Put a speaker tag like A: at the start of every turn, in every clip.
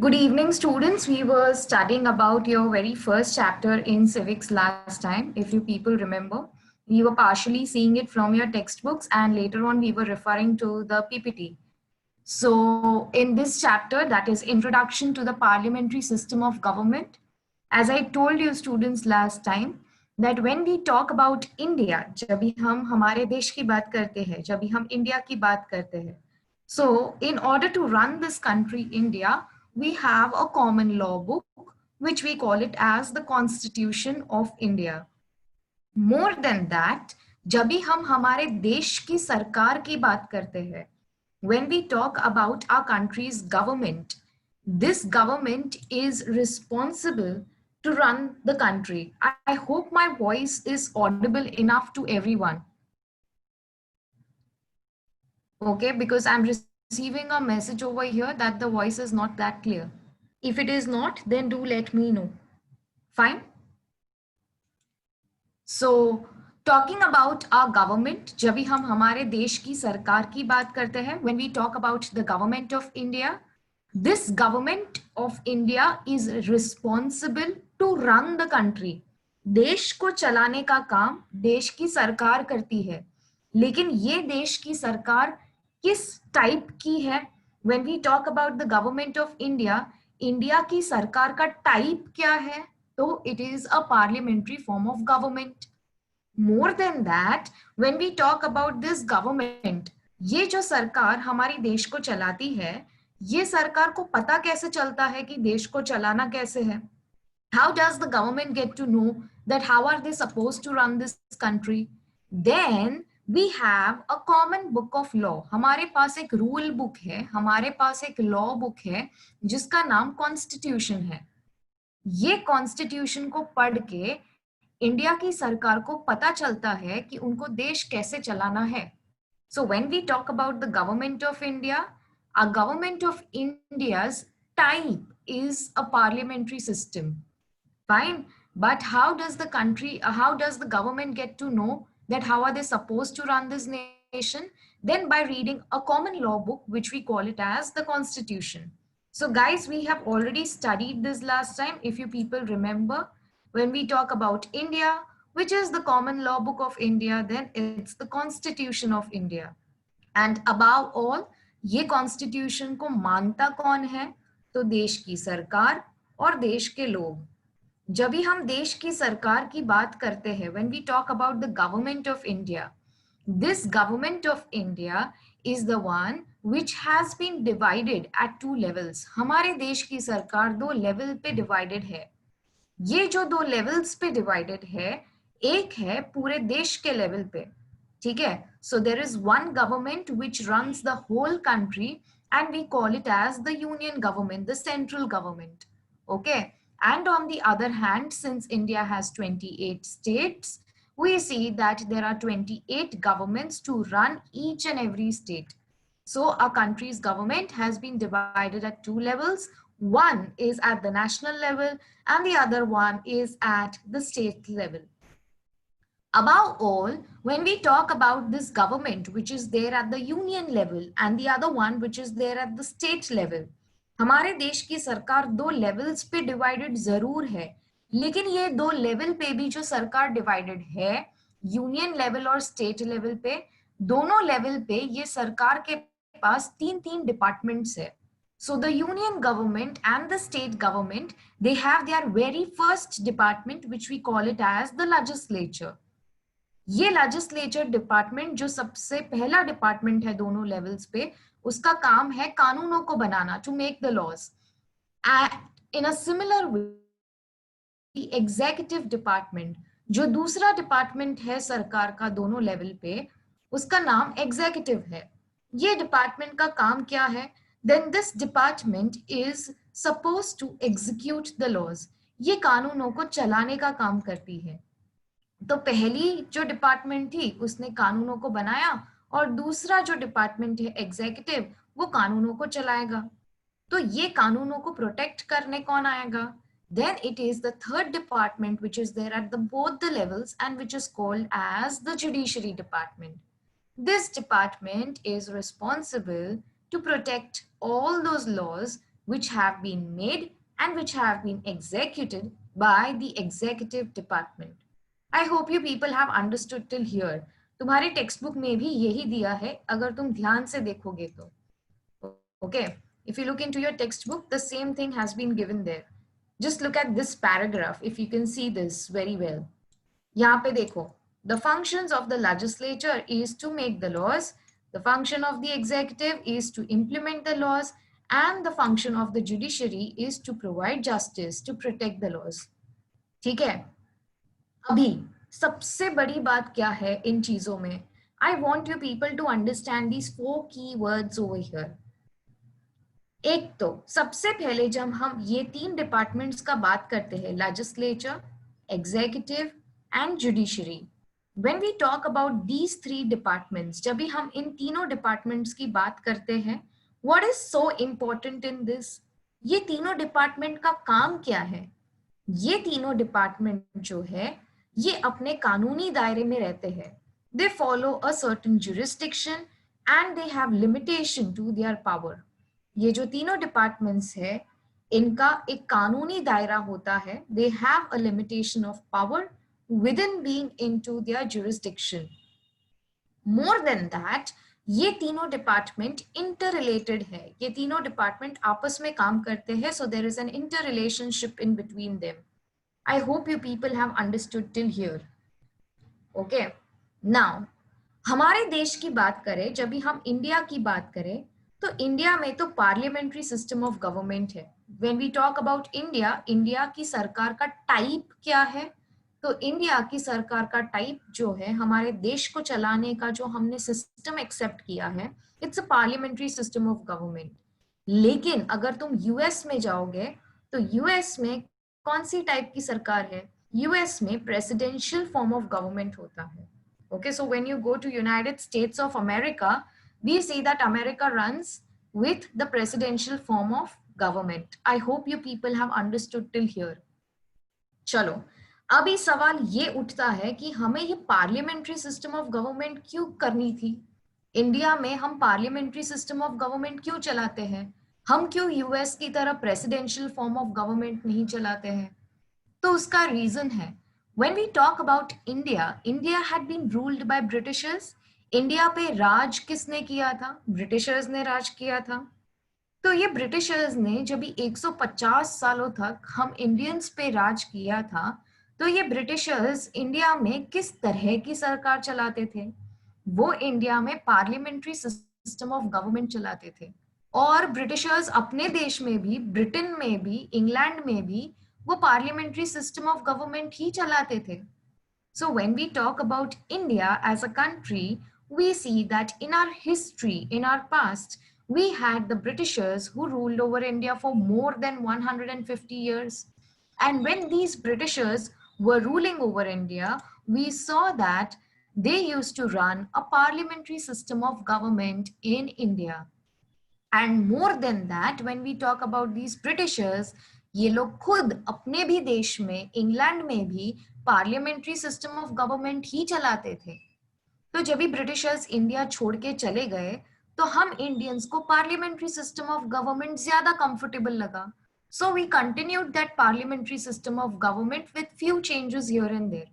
A: Good evening, students. We were studying about your very first chapter in civics last time, if you people remember. We were partially seeing it from your textbooks, and later on we were referring to the PPT. So in this chapter, that is Introduction to the Parliamentary System of Government, as I told you students last time, that when we talk about India, जब भी हम हमारे देश की बात करते हैं, जब भी हम इंडिया की बात करते हैं, so in order to run this country, India, we have a common law book, which we call it as the Constitution of India. More than that, जब भी हम हमारे देश की सरकार की बात करते हैं, when we talk about our country's government, this government is responsible to run the country. I hope my voice is audible enough to everyone. Okay, because I'm receiving a message over here that the voice is not that clear. If it is not, then do let me know. Fine. So talking about our government, जब भी हम हमारे देश की सरकार की बात करते हैं, when we talk about the government of India, this government of India is responsible to run the country. देश को चलाने का काम देश की सरकार करती है, लेकिन ये देश की सरकार किस टाइप की है? When we talk about the government of India, India की सरकार का टाइप क्या है? तो it is a parliamentary form of government. More than that, when we talk about this government, ये जो सरकार हमारी देश को चलाती है, ये सरकार को पता कैसे चलता है कि देश को चलाना कैसे है? How does the government get to know that how are they supposed to run this country? Then we have a common book of law. हमारे पास एक rule book है, हमारे पास एक law book है, जिसका नाम Constitution है. ये कॉन्स्टिट्यूशन को पढ़ के इंडिया की सरकार को पता चलता है कि उनको देश कैसे चलाना है. So when we talk about the government of India, a government of India's type is a parliamentary system. Fine, but how does the government get to know that how are they supposed to run this nation? Then by reading a common law book, which we call it as the Constitution. So guys, we have already studied this last time. If you people remember, when we talk about India, which is the common law book of India, then it's the Constitution of India. And above all, ये constitution को मानता कौन है? तो देश की सरकार और देश के लोग. जब भी हम देश की सरकार की बात करते हैं, when we talk about the government of India, this government of India is the one which has been divided at two levels. हमारे देश की सरकार दो लेवल पे डिवाइडेड है. ये जो दो लेवल्स पे डिवाइडेड है, एक है पूरे देश के लेवल पे, ठीक है? So there is one government which runs the whole country and we call it as the union government, the central government. Okay. And on the other hand, since India has 28 states, we see that there are 28 governments to run each and every state. So our country's government has been divided at two levels. One is at the national level and the other one is at the state level. Above all, when we talk about this government which is there at the union level and the other one which is there at the state level, हमारे देश की सरकार दो levels पे divided जरूर है, लेकिन ये दो लेवल पे भी जो सरकार डिवाइडेड है, यूनियन लेवल और स्टेट लेवल पे, दोनों लेवल पे ये सरकार के पास तीन तीन डिपार्टमेंट्स है. So the union government and the state government, they have their very first department which we call it as the legislature. ये लेजिस्लेचर डिपार्टमेंट जो सबसे पहला डिपार्टमेंट है दोनों लेवल्स पे, उसका काम है कानूनों को बनाना, to make the laws. In a similar way, executive department जो दूसरा डिपार्टमेंट है सरकार का दोनों लेवल पे, उसका नाम एग्जीक्यूटिव है. ये डिपार्टमेंट का काम क्या है? Then this department is suppose to execute the laws. ये कानूनों को चलाने का काम करती है. तो पहली जो डिपार्टमेंट थी उसने कानूनों को बनाया और दूसरा जो डिपार्टमेंट है एग्जीक्यूटिव, वो कानूनों को चलाएगा. तो ये कानूनों को प्रोटेक्ट करने कौन आएगा? Then it is the third department which is there at both the levels and which is called as the judiciary department. This department is responsible to protect all those laws which have been made and which have been executed by the executive department. I hope you people have understood till here. तुम्हारे text book में भी यही दिया है अगर तुम ध्यान से देखोगे तो. Okay, if you look into your textbook, the same thing has been given there. Just look at this paragraph if you can see this very well. यहाँ पे देखो, the functions of the legislature is to make the laws, the function of the executive is to implement the laws, and the function of the judiciary is to provide justice, to protect the laws. ठीक है? अभी सबसे बड़ी बात क्या है इन चीजों में? I want you people to understand these 4 key words over here. एक तो सबसे पहले जब हम ये 3 डिपार्टमेंट्स का बात करते हैं, legislature, executive and judiciary, when we talk about these 3 departments, जब भी हम इन तीनों डिपार्टमेंट्स की बात करते हैं, what is so important in this? ये तीनों डिपार्टमेंट का काम क्या है? ये तीनों डिपार्टमेंट जो है ये अपने कानूनी दायरे में रहते हैं. They follow a certain jurisdiction and they have limitation to their power. ये जो तीनों डिपार्टमेंट्स है इनका एक कानूनी दायरा होता है. They have a limitation of power within being into their jurisdiction. More than that, ये तीनों डिपार्टमेंट इंटर रिलेटेड है. ये तीनों डिपार्टमेंट आपस में काम करते हैं. So there is an interrelationship in between them. I hope you people have understood till here. Okay, now हमारे देश की बात करें, जब भी हम इंडिया की बात करें, तो इंडिया में तो पार्लियामेंट्री सिस्टम ऑफ गवर्नमेंट है. When we talk about India, India की सरकार का टाइप क्या है? तो इंडिया की सरकार का टाइप जो है, हमारे देश को चलाने का जो हमने सिस्टम एक्सेप्ट किया है, it's a parliamentary system of government. लेकिन अगर तुम यूएस में जाओगे तो यूएस में कौन सी टाइप की सरकार है? यूएस में प्रेसिडेंशियल फॉर्म ऑफ गवर्नमेंट होता है. Okay, so when you go to United States of America, we see that America runs with the presidential form of government. I hope you people have understood till here. चलो, अभी सवाल ये उठता है कि हमें ये पार्लियामेंट्री सिस्टम ऑफ गवर्नमेंट क्यों करनी थी? इंडिया में हम पार्लियामेंट्री सिस्टम ऑफ गवर्नमेंट क्यों चलाते हैं? हम क्यों यूएस की तरह प्रेसिडेंशियल फॉर्म ऑफ गवर्नमेंट नहीं चलाते हैं? तो उसका रीजन है, when we talk about India, India had been ruled by Britishers. India पे राज किसने किया था? ब्रिटिशर्स ने राज किया था. तो ये ब्रिटिशर्स ने जब भी 150 सालों तक हम इंडियंस पे राज किया था, तो ये ब्रिटिशर्स इंडिया में किस तरह की सरकार चलाते थे? वो इंडिया में पार्लियामेंट्री सिस्टम ऑफ गवर्नमेंट चलाते थे. और ब्रिटिशर्स अपने देश में भी, ब्रिटेन में भी, इंग्लैंड में भी वो पार्लियामेंट्री सिस्टम ऑफ गवर्नमेंट ही चलाते थे. So when we talk about India as a country, we see that in our history, in our past, we had the Britishers who ruled over India for more than 150 years. And when these Britishers were ruling over India, we saw that they used to run a parliamentary system of government in India. And more than that, when we talk about these Britishers, ये लोग खुद अपने भी देश में, England में भी parliamentary system of government ही चलाते थे. तो जब भी ब्रिटिशर्स इंडिया छोड़ के चले गए, तो हम इंडियंस को पार्लियामेंट्री सिस्टम ऑफ गवर्नमेंट ज्यादा कंफर्टेबल लगा. So we continued that parliamentary system of government with few changes here and there.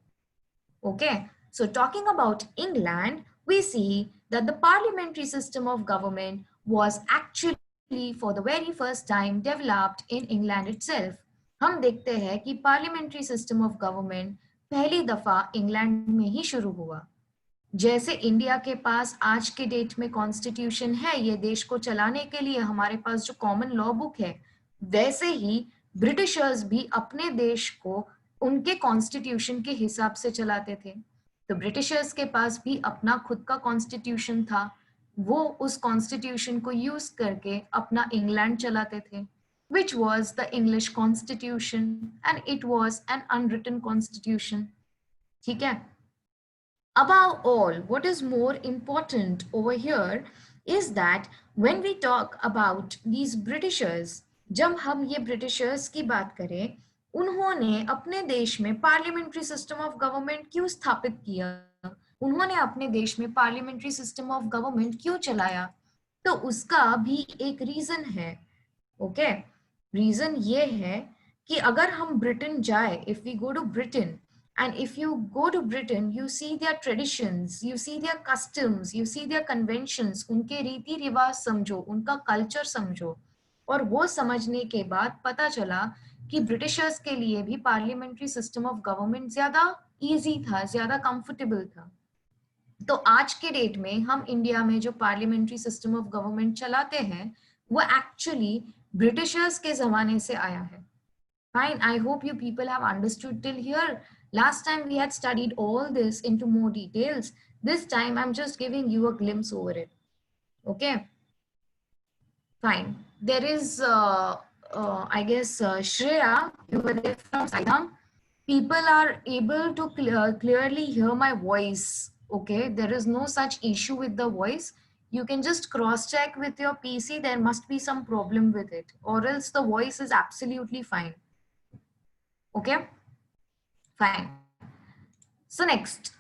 A: Okay, so talking about England, we see that the parliamentary system of government was actually for the very first time developed in England itself. हम देखते हैं कि parliamentary system of government पहली दफा England में ही शुरू हुआ. जैसे इंडिया के पास आज के डेट में कॉन्स्टिट्यूशन है, ये देश को चलाने के लिए हमारे पास जो कॉमन लॉ बुक है, वैसे ही ब्रिटिशर्स भी अपने देश को उनके कॉन्स्टिट्यूशन के हिसाब से चलाते थे. तो ब्रिटिशर्स के पास भी अपना खुद का कॉन्स्टिट्यूशन था. वो उस कॉन्स्टिट्यूशन को यूज करके अपना इंग्लैंड चलाते थे, which was the English Constitution, and it was an unwritten constitution. ठीक है? Above all, what is more important over here is that when we talk about these Britishers, जब हम ये ब्रिटिशर्स की बात करें, उन्होंने अपने देश में पार्लियामेंट्री सिस्टम ऑफ गवर्नमेंट क्यों स्थापित किया? उन्होंने अपने देश में पार्लियामेंट्री सिस्टम ऑफ गवर्नमेंट क्यों चलाया? तो उसका भी एक रीजन है. ओके, रीजन ये है कि अगर हम ब्रिटेन जाए, if we go to Britain, and if you go to Britain, you see their traditions, you see their customs, you see their conventions, उनके रीति रिवाज समझो, उनका कल्चर समझो, और वो समझने के बाद पता चला कि ब्रिटिशर्स के लिए भी पार्लियामेंट्री सिस्टम ऑफ गवर्नमेंट ज्यादा इजी था, ज्यादा कंफर्टेबल था। तो आज के डेट में हम इंडिया में जो पार्लियामेंट्री सिस्टम ऑफ गवर्नमेंट चलाते हैं वो एक्चुअली ब्रिटिशर्स के जमाने से आया है। Fine, I hope you people have understood till here. Last time we had studied all this into more details. This time I'm just giving you a glimpse over it. Okay, fine. There is, I guess, Shreya, you were there from Saitam. People are able to clearly hear my voice. Okay, there is no such issue with the voice. You can just cross check with your PC. There must be some problem with it, or else the voice is absolutely fine. Okay, fine. So next,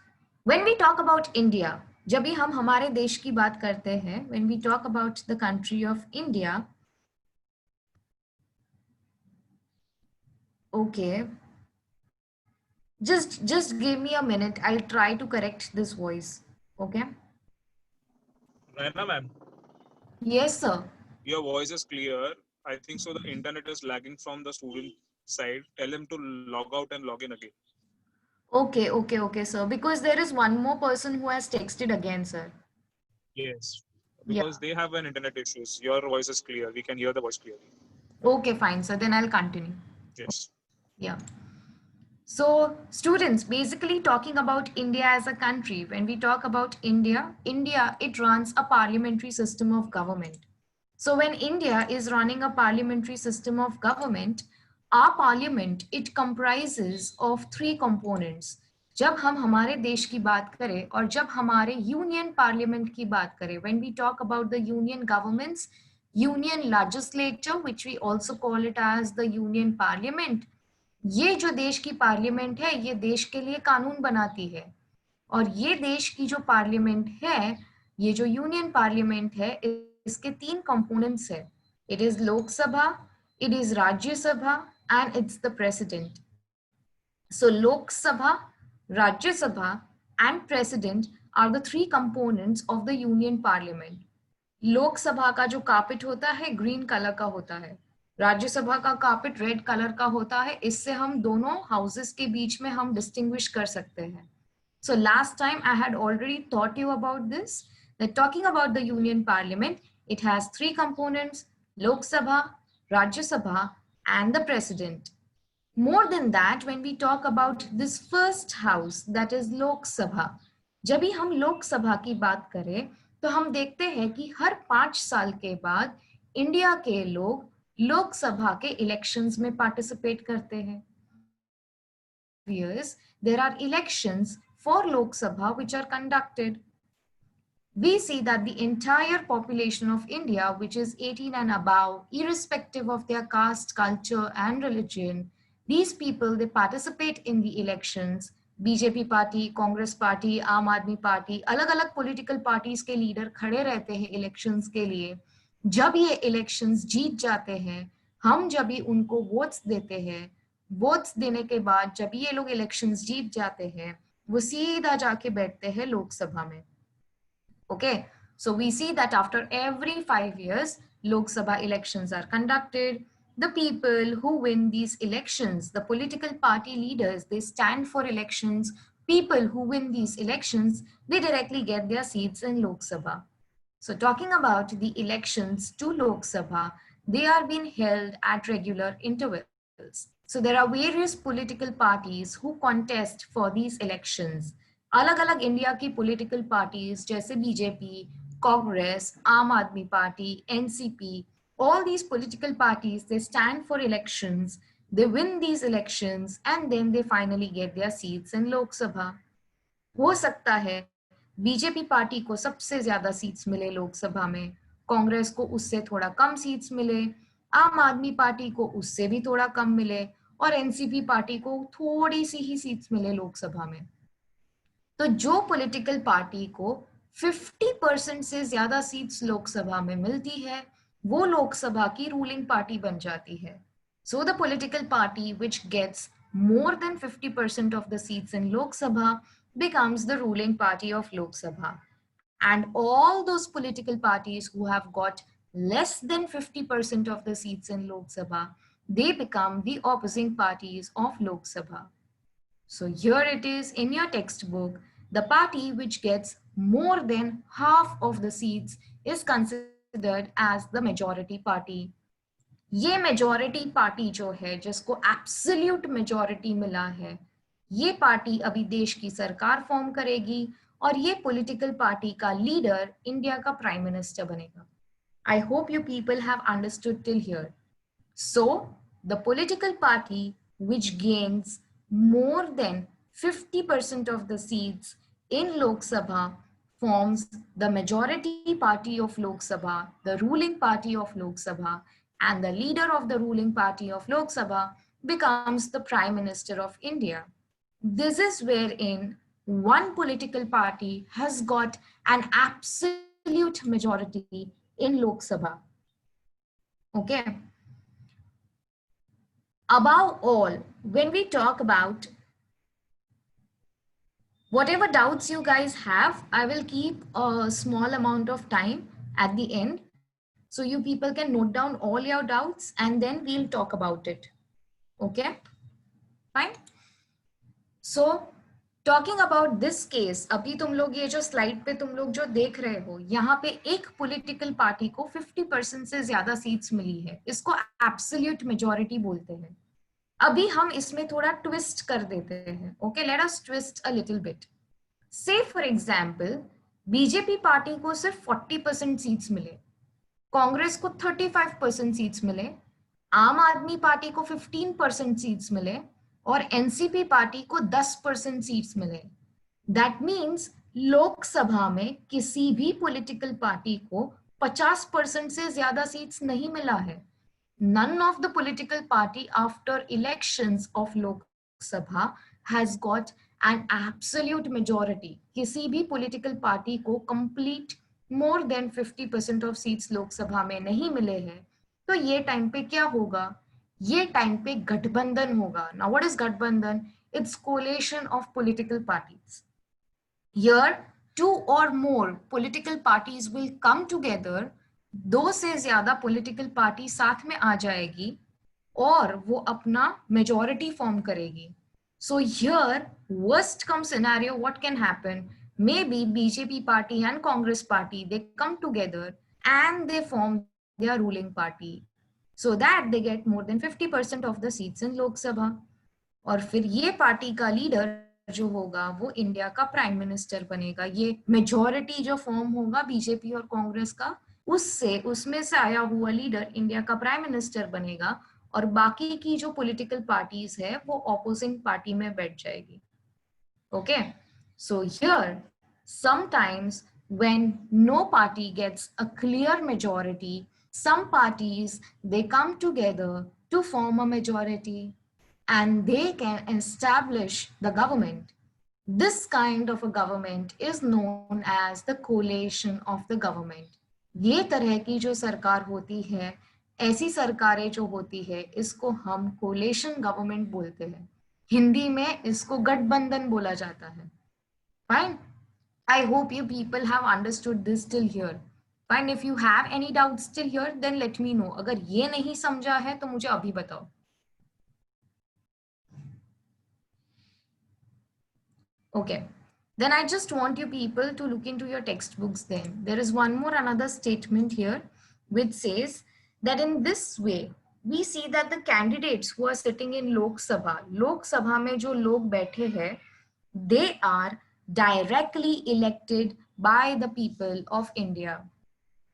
A: when we talk about India, जब भी हम हमारे देश की बात करते हैं, when we talk about the country of India, okay, just give me a minute. I'll try to correct this voice. Okay.
B: Raina ma'am,
A: Yes, sir.
B: your voice is clear. I think so. The internet is lagging from the student side. Tell him to log out and log in again.
A: Okay, sir. Because there is one more person who has texted again, sir.
B: Yes,
A: Yeah.
B: because they have an internet issues. Your voice is clear. We can hear the voice clearly.
A: Okay, fine, sir. Then I'll continue.
B: Yes.
A: Yeah. So students, basically talking about India as a country, when we talk about India, it runs a parliamentary system of government. So when India is running a parliamentary system of government, our parliament, it comprises of three components. जब हम हमारे देश की बात करें और जब हमारे यूनियन पार्लियामेंट की बात करें, when we talk about the union governments, union legislature, which we also call it as the union parliament, ये जो देश की पार्लियामेंट है ये देश के लिए कानून बनाती है, और ये देश की जो पार्लियामेंट है, ये जो यूनियन पार्लियामेंट है, इसके तीन कंपोनेंट्स है. It is Lok Sabha, it is Rajya Sabha and it's the president. So Lok Sabha, Rajya Sabha and president are the three components of the union parliament. Lok Sabha का जो कार्पेट होता है ग्रीन कलर का होता है, राज्यसभा का कार्पेट रेड कलर का होता है. इससे हम दोनों हाउसेस के बीच में हम डिस्टिंग्विश कर सकते हैं. So last time I had already taught you about this, that talking about the Union Parliament, it has three components: Lok Sabha, Rajya Sabha, and the President. More than that, when we talk about this first house, that is Lok Sabha, जब भी हम लोक सभा की बात करें तो हम देखते हैं कि हर 5 साल के बाद इंडिया के लोग लोकसभा के इलेक्शंस में पार्टिसिपेट करते हैं. Years, there are elections for Lok Sabha which are conducted. We see that the entire population of India, which is 18 and above, irrespective of their caste, culture, and religion, these people, they participate in the elections. BJP party, Congress party, आम आदमी party, अलग अलग political parties के leader खड़े रहते हैं elections के लिए. जब ये इलेक्शंस जीत जाते हैं, हम जब भी उनको वोट्स देते हैं, वोट्स देने के बाद जब ये लोग इलेक्शंस जीत जाते हैं, वो सीधा जाके बैठते हैं लोकसभा में. Okay, so we see that after every 5 years, Lok Sabha elections are conducted. The people who win these elections, the political party leaders, they stand for elections. People who win these elections, they directly get their seats in Lok Sabha. So talking about the elections to Lok Sabha, they are being held at regular intervals. So there are various political parties who contest for these elections. अलग अलग India की political parties जैसे BJP, Congress, आम आदमी party, NCP, all these political parties, they stand for elections, they win these elections, and then they finally get their seats in Lok Sabha. हो सकता है BJP party को सबसे ज्यादा सीट्स मिले लोकसभा में, कांग्रेस को उससे थोड़ा कम सीट्स मिले, आम आदमी पार्टी को उससे भी थोड़ा कम मिले, और एनसीपी पार्टी को थोड़ी सी ही सीट्स मिले लोकसभा में. तो जो पॉलिटिकल पार्टी को 50% से ज्यादा सीट्स लोकसभा में मिलती है, वो लोकसभा की रूलिंग पार्टी बन जाती है. So the political party which gets more than 50% of the seats in Lok Sabha becomes the ruling party of Lok Sabha. And all those political parties who have got less than 50% of the seats in Lok Sabha, they become the opposing parties of Lok Sabha. So here it is in your textbook, the party which gets more than half of the seats is considered as the majority party. ये majority party जो है जिसको absolute majority मिला है, ये party अभी देश की सरकार फॉर्म करेगी और ये पॉलिटिकल पार्टी का लीडर इंडिया का प्राइम मिनिस्टर बनेगा. आई hope you people have understood till here. So the political party which gains more than 50% of the seats in Lok Sabha forms the majority party of Lok Sabha, the ruling party of Lok Sabha, and the leader of the ruling party of Lok Sabha becomes the Prime Minister of India. This is wherein one political party has got an absolute majority in Lok Sabha. Okay. Above all, when we talk about whatever doubts you guys have, I will keep a small amount of time at the end so you people can note down all your doubts and then we'll talk about it. Okay, fine. So talking about this case, अभी तुम लोग ये जो slide पे तुम लोग जो देख रहे हो, यहाँ पे एक पॉलिटिकल पार्टी को 50% से ज्यादा सीट्स मिली है, इसको एब्सोल्यूट मेजॉरिटी बोलते हैं. अभी हम इसमें थोड़ा ट्विस्ट कर देते हैं. Okay, let us twist a little bit. से फॉर एग्जांपल बीजेपी पार्टी को सिर्फ 40% सीट्स मिले, कांग्रेस को 35% सीट्स मिले, आम आदमी पार्टी को 15% सीट्स मिले और एनसीपी पार्टी को 10% सीट्स मिले. दैट मीन्स लोकसभा में किसी भी पॉलिटिकल पार्टी को 50% से ज्यादा सीट्स नहीं मिला है. None of the political party after elections of Lok Sabha has got an absolute majority. किसी भी political party को complete more than 50% of seats लोक सभा में नहीं मिले हैं. तो ये टाइम पे क्या होगा? ये टाइम पे गठबंधन होगा. Now what is गठबंधन? It's coalition of political parties. Here, two or more political parties will come together. दो से ज्यादा पॉलिटिकल पार्टी साथ में आ जाएगी और वो अपना मेजॉरिटी फॉर्म करेगी. So here worst come scenario what can happen, may be BJP party and Congress party they come together and they form their ruling party so that they get more than 50% of the seats in Lok Sabha. और फिर ये party का leader जो होगा वो India का prime minister बनेगा. ये मेजॉरिटी जो फॉर्म होगा बीजेपी और कांग्रेस का, उसमें से आया हुआ लीडर इंडिया का प्राइम मिनिस्टर बनेगा और बाकी की जो पॉलिटिकल पार्टीज है वो ऑपोजिंग पार्टी में बैठ जाएगी. Okay, so here sometimes when no party gets a clear majority, some parties they come together to form a majority and they can establish the government. This kind of a government is known as the coalition of the government. ये तरह की जो सरकार होती है, ऐसी सरकारें जो होती है, इसको हम कोलेशन गवर्नमेंट बोलते हैं. हिंदी में इसको गठबंधन बोला जाता है. Fine, I hope you people have understood this till here. Fine, if you have any doubts till here then let me know. अगर ये नहीं समझा है तो मुझे अभी बताओ. Okay. Then I just want you people to look into your textbooks then. There is another statement here which says that in this way, we see that the candidates who are sitting in Lok Sabha में जो लोग बैठे हैं, they are directly elected by the people of India.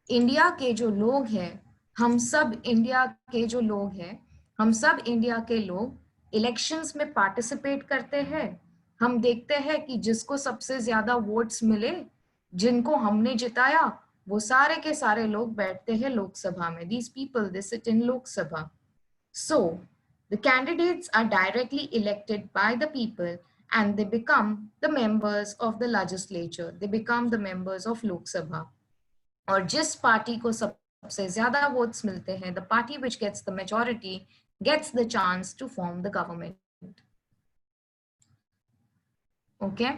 A: India के जो लोग हैं, हम सब इंडिया के जो लोग हैं, हम सब इंडिया के लोग इलेक्शंस में पार्टिसिपेट करते हैं. हम देखते हैं कि जिसको सबसे ज्यादा वोट्स मिले, जिनको हमने जिताया, वो सारे के सारे लोग बैठते हैं लोकसभा में. These people, they sit in Lok Sabha. So, the candidates are directly elected by the people and they become the members of the legislature. They become the members of Lok Sabha. और जिस party को सब सबसे ज्यादा votes मिलते हैं, the party which gets the majority gets the chance to form the government. Okay,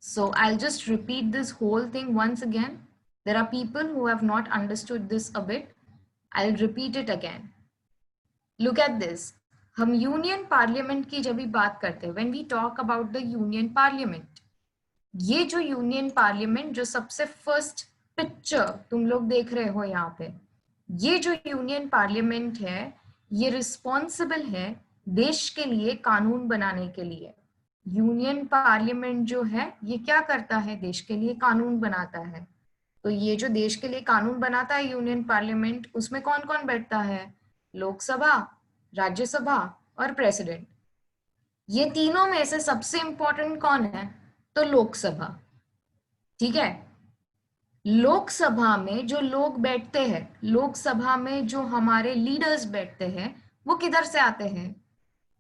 A: so I'll just repeat this whole thing once again. There are people who have not understood this a bit. I'll repeat it again. Look at this. हम union parliament की जब भी बात करते हैं, when we talk about the union parliament, ये जो union parliament जो सबसे फर्स्ट पिक्चर तुम लोग देख रहे हो यहाँ पे, ये जो यूनियन पार्लियामेंट है ये रिस्पॉन्सिबल है देश के लिए कानून बनाने के लिए. यूनियन पार्लियामेंट जो है ये क्या करता है, देश के लिए कानून बनाता है. तो ये जो देश के लिए कानून बनाता है यूनियन पार्लियामेंट, उसमें कौन कौन बैठता है, लोकसभा, राज्यसभा और प्रेसिडेंट. ये तीनों में से सबसे इंपॉर्टेंट कौन है, तो लोकसभा. ठीक है, लोकसभा में जो लोग बैठते हैं, लोकसभा में जो हमारे लीडर्स बैठते हैं, वो किधर से आते हैं,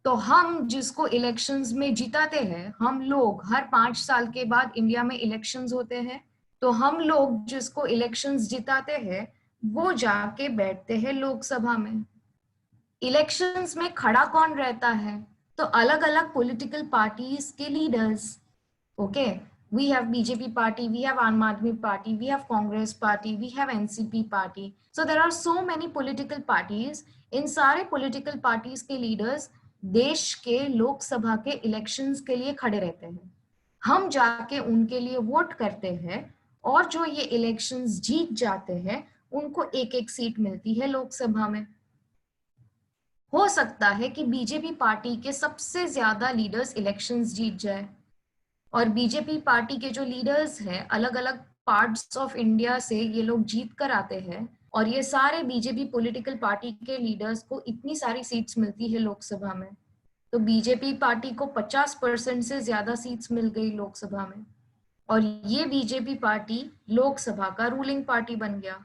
A: तो हम जिसको इलेक्शंस में जिताते हैं, हम लोग हर 5 साल के बाद इंडिया में इलेक्शंस होते हैं, तो हम लोग जिसको इलेक्शंस जिताते हैं वो जाके बैठते हैं लोकसभा में. इलेक्शंस में खड़ा कौन रहता है, तो अलग अलग पॉलिटिकल पार्टीज के leaders. Okay, we have BJP party, we have Aam Aadmi party, we have Congress party, we have NCP party. So there are so many political parties. इन सारे political parties के leaders देश के लोकसभा के elections के लिए खड़े रहते हैं. हम जाके उनके लिए वोट करते हैं और जो ये इलेक्शंस जीत जाते हैं उनको एक एक सीट मिलती है लोकसभा में. हो सकता है कि बीजेपी पार्टी के सबसे ज्यादा लीडर्स इलेक्शंस जीत जाए और बीजेपी पार्टी के जो लीडर्स हैं अलग अलग पार्ट्स ऑफ इंडिया से ये लोग जीत कर आते हैं और ये सारे बीजेपी पॉलिटिकल पार्टी के लीडर्स को इतनी सारी सीट्स मिलती है लोकसभा में. तो बीजेपी पार्टी को 50% से ज्यादा सीट्स मिल गई लोकसभा में और ये बीजेपी पार्टी लोकसभा का रूलिंग पार्टी बन गया.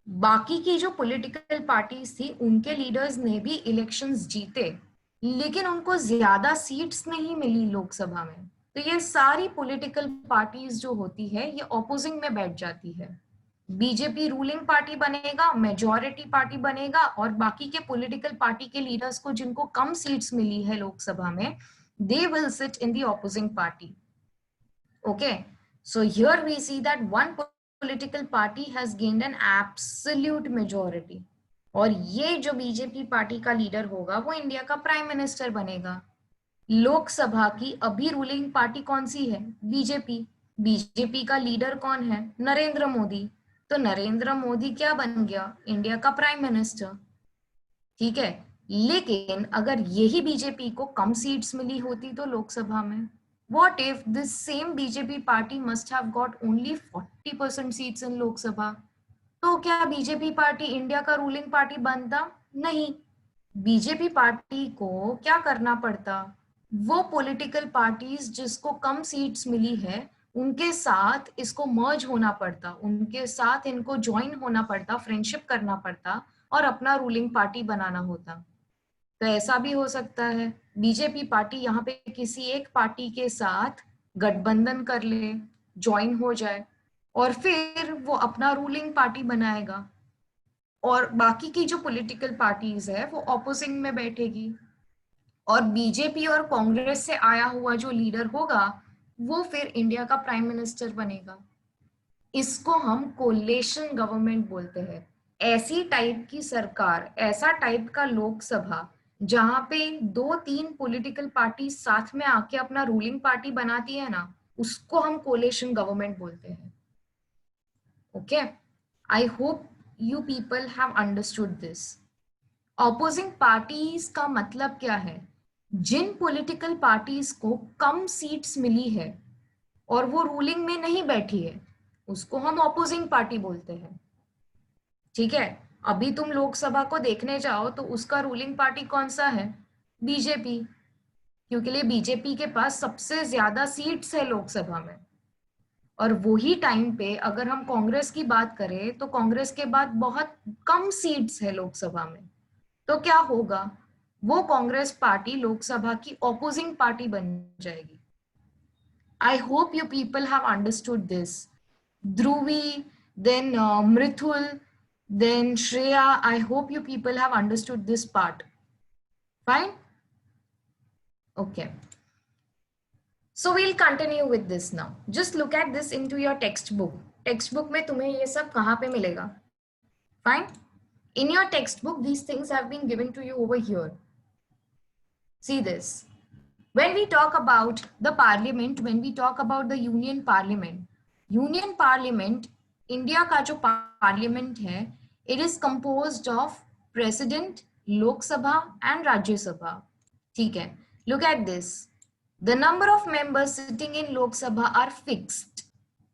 A: बाकी की जो पॉलिटिकल पार्टीज थी उनके लीडर्स ने भी इलेक्शंस जीते लेकिन उनको ज्यादा सीट्स नहीं मिली लोकसभा में. तो ये सारी पॉलिटिकल पार्टीज जो होती है ये ऑपोजिंग में बैठ जाती है. बीजेपी रूलिंग पार्टी बनेगा, मेजॉरिटी पार्टी बनेगा और बाकी के पॉलिटिकल पार्टी के लीडर्स को जिनको कम सीट्स मिली है लोकसभा में, they will sit in the opposing party. Okay, so here we see that one political party has gained an absolute majority. और ये जो बीजेपी पार्टी का लीडर होगा वो इंडिया का प्राइम मिनिस्टर बनेगा. लोकसभा की अभी रूलिंग पार्टी कौन सी है, बीजेपी. बीजेपी का लीडर कौन है, नरेंद्र मोदी. तो नरेंद्र मोदी क्या बन गया, इंडिया का प्राइम मिनिस्टर. ठीक है, लेकिन अगर यही बीजेपी को कम सीट्स मिली होती तो लोकसभा में, what if this same BJP party must have got only 40% seats in Lok Sabha, तो क्या बीजेपी पार्टी इंडिया का रूलिंग पार्टी बनता, नहीं. बीजेपी पार्टी को क्या करना पड़ता, वो पॉलिटिकल पार्टीज जिसको कम सीट्स मिली है उनके साथ इसको मर्ज होना पड़ता, उनके साथ इनको ज्वाइन होना पड़ता, फ्रेंडशिप करना पड़ता और अपना रूलिंग पार्टी बनाना होता. तो ऐसा भी हो सकता है बीजेपी पार्टी यहाँ पे किसी एक पार्टी के साथ गठबंधन कर ले, ज्वाइन हो जाए और फिर वो अपना रूलिंग पार्टी बनाएगा और बाकी की जो पॉलिटिकल पार्टीज है वो ऑपोजिंग में बैठेगी और बीजेपी और कांग्रेस से आया हुआ जो लीडर होगा वो फिर इंडिया का प्राइम मिनिस्टर बनेगा. इसको हम कोलेशन गवर्नमेंट बोलते हैं. ऐसी टाइप की सरकार, ऐसा टाइप का लोकसभा जहां पे 2-3 पॉलिटिकल पार्टी साथ में आके अपना रूलिंग पार्टी बनाती है ना, उसको हम कोलेशन गवर्नमेंट बोलते हैं. Okay, I hope you people have understood this. Opposing parties का मतलब क्या है, जिन पॉलिटिकल पार्टीज को कम सीट्स मिली है और वो रूलिंग में नहीं बैठी है उसको हम ऑपोजिंग पार्टी बोलते हैं. ठीक है, अभी तुम लोकसभा को देखने जाओ तो उसका रूलिंग पार्टी कौन सा है, बीजेपी, क्योंकि बीजेपी के पास सबसे ज्यादा सीट्स है लोकसभा में. और वही टाइम पे अगर हम कांग्रेस की बात करें तो कांग्रेस के बाद बहुत कम सीट्स है लोकसभा में. तो क्या होगा, वो कांग्रेस पार्टी लोकसभा की ऑपोजिंग पार्टी बन जाएगी. आई hope you people have understood this. Dhubri, then Mrithul, then Shreya. I hope you people have understood this part. Fine? Okay. So we'll continue with this now. Just look at this into your textbook. Textbook में तुम्हें ये सब कहाँ पे मिलेगा? Fine? In your textbook, these things have been given to you over here. See this. When we talk about the parliament, when we talk about the union parliament, India का जो parliament है, it is composed of president, Lok Sabha and Rajya Sabha. ठीक है. Look at this. The number of members sitting in Lok Sabha are fixed.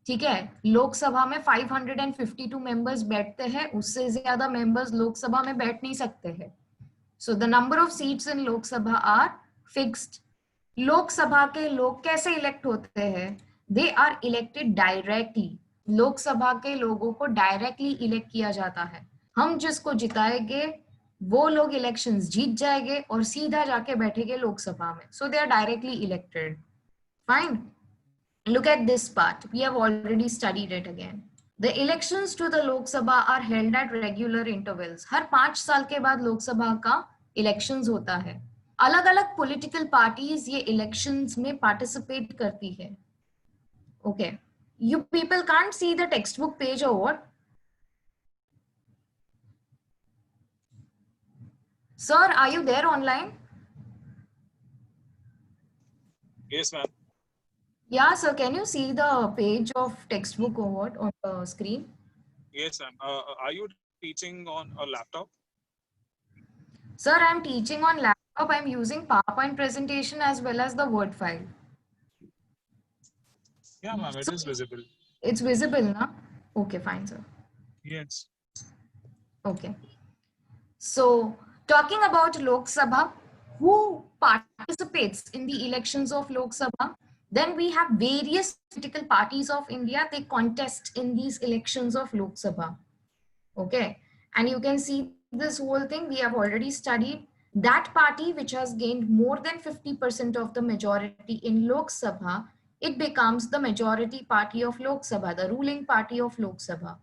A: ठीक है. लोक सभा में 552 members बैठते हैं, उससे ज्यादा members लोक सभा में बैठ नहीं सकते हैं. So the number of seats in Lok Sabha are fixed. लोक सभा के लोग कैसे इलेक्ट होते हैं? They are elected directly. लोक सभा के लोगों को डायरेक्टली इलेक्ट किया जाता है. हम जिसको जिताएंगे वो लोग इलेक्शंस जीत जाएंगे और सीधा जाके बैठेंगे लोकसभा में. So they are directly elected. Fine. Look at this part. We have already studied it again. The elections to the Lok Sabha are held at regular intervals. हर 5 साल के बाद लोकसभा का इलेक्शंस होता है. अलग अलग पॉलिटिकल पार्टीज ये इलेक्शंस में पार्टिसिपेट करती है. Okay. You people can't see the textbook page or what? Sir, are you there online?
B: Yes, ma'am.
A: Yeah, sir. Can you see the page of textbook or what on the screen?
B: Yes, ma'am. Are you teaching on a laptop?
A: Sir, I'm teaching on laptop. I'm using PowerPoint presentation as well as the Word file.
B: Yeah, ma'am. It is visible.
A: It's visible, na? Okay, fine, sir.
B: Yes.
A: Okay. So, talking about Lok Sabha, who participates in the elections of Lok Sabha? Then we have various political parties of India. They contest in these elections of Lok Sabha. Okay. And you can see this whole thing we have already studied. That party which has gained more than 50% of the majority in Lok Sabha, it becomes the majority party of Lok Sabha, the ruling party of Lok Sabha.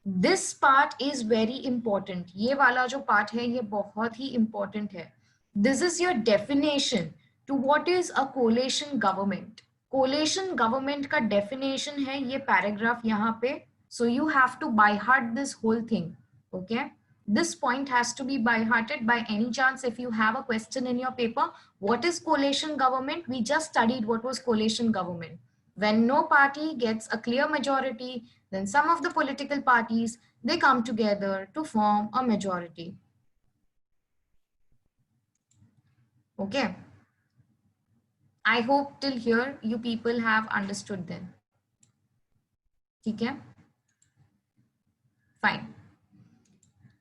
A: This part is very important. ये वाला जो part है ये बहुत ही important है. This is your definition to what is a coalition government. Coalition government का definition है ये paragraph यहाँ पे. So you have to by heart this whole thing. Okay. This point has to be by hearted. By any chance, if you have a question in your paper, what is coalition government? We just studied what was coalition government. When no party gets a clear majority, then some of the political parties, they come together to form a majority. Okay. I hope till here you people have understood then. Okay. Fine.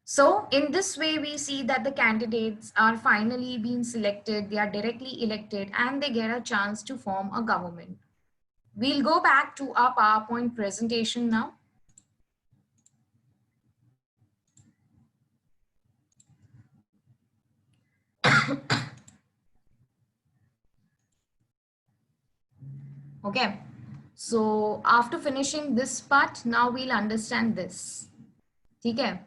A: So in this way, we see that the candidates are finally being selected, they are directly elected, and they get a chance to form a government. We'll go back to our PowerPoint presentation now. Okay, so after finishing this part, now we'll understand this. ठीक है,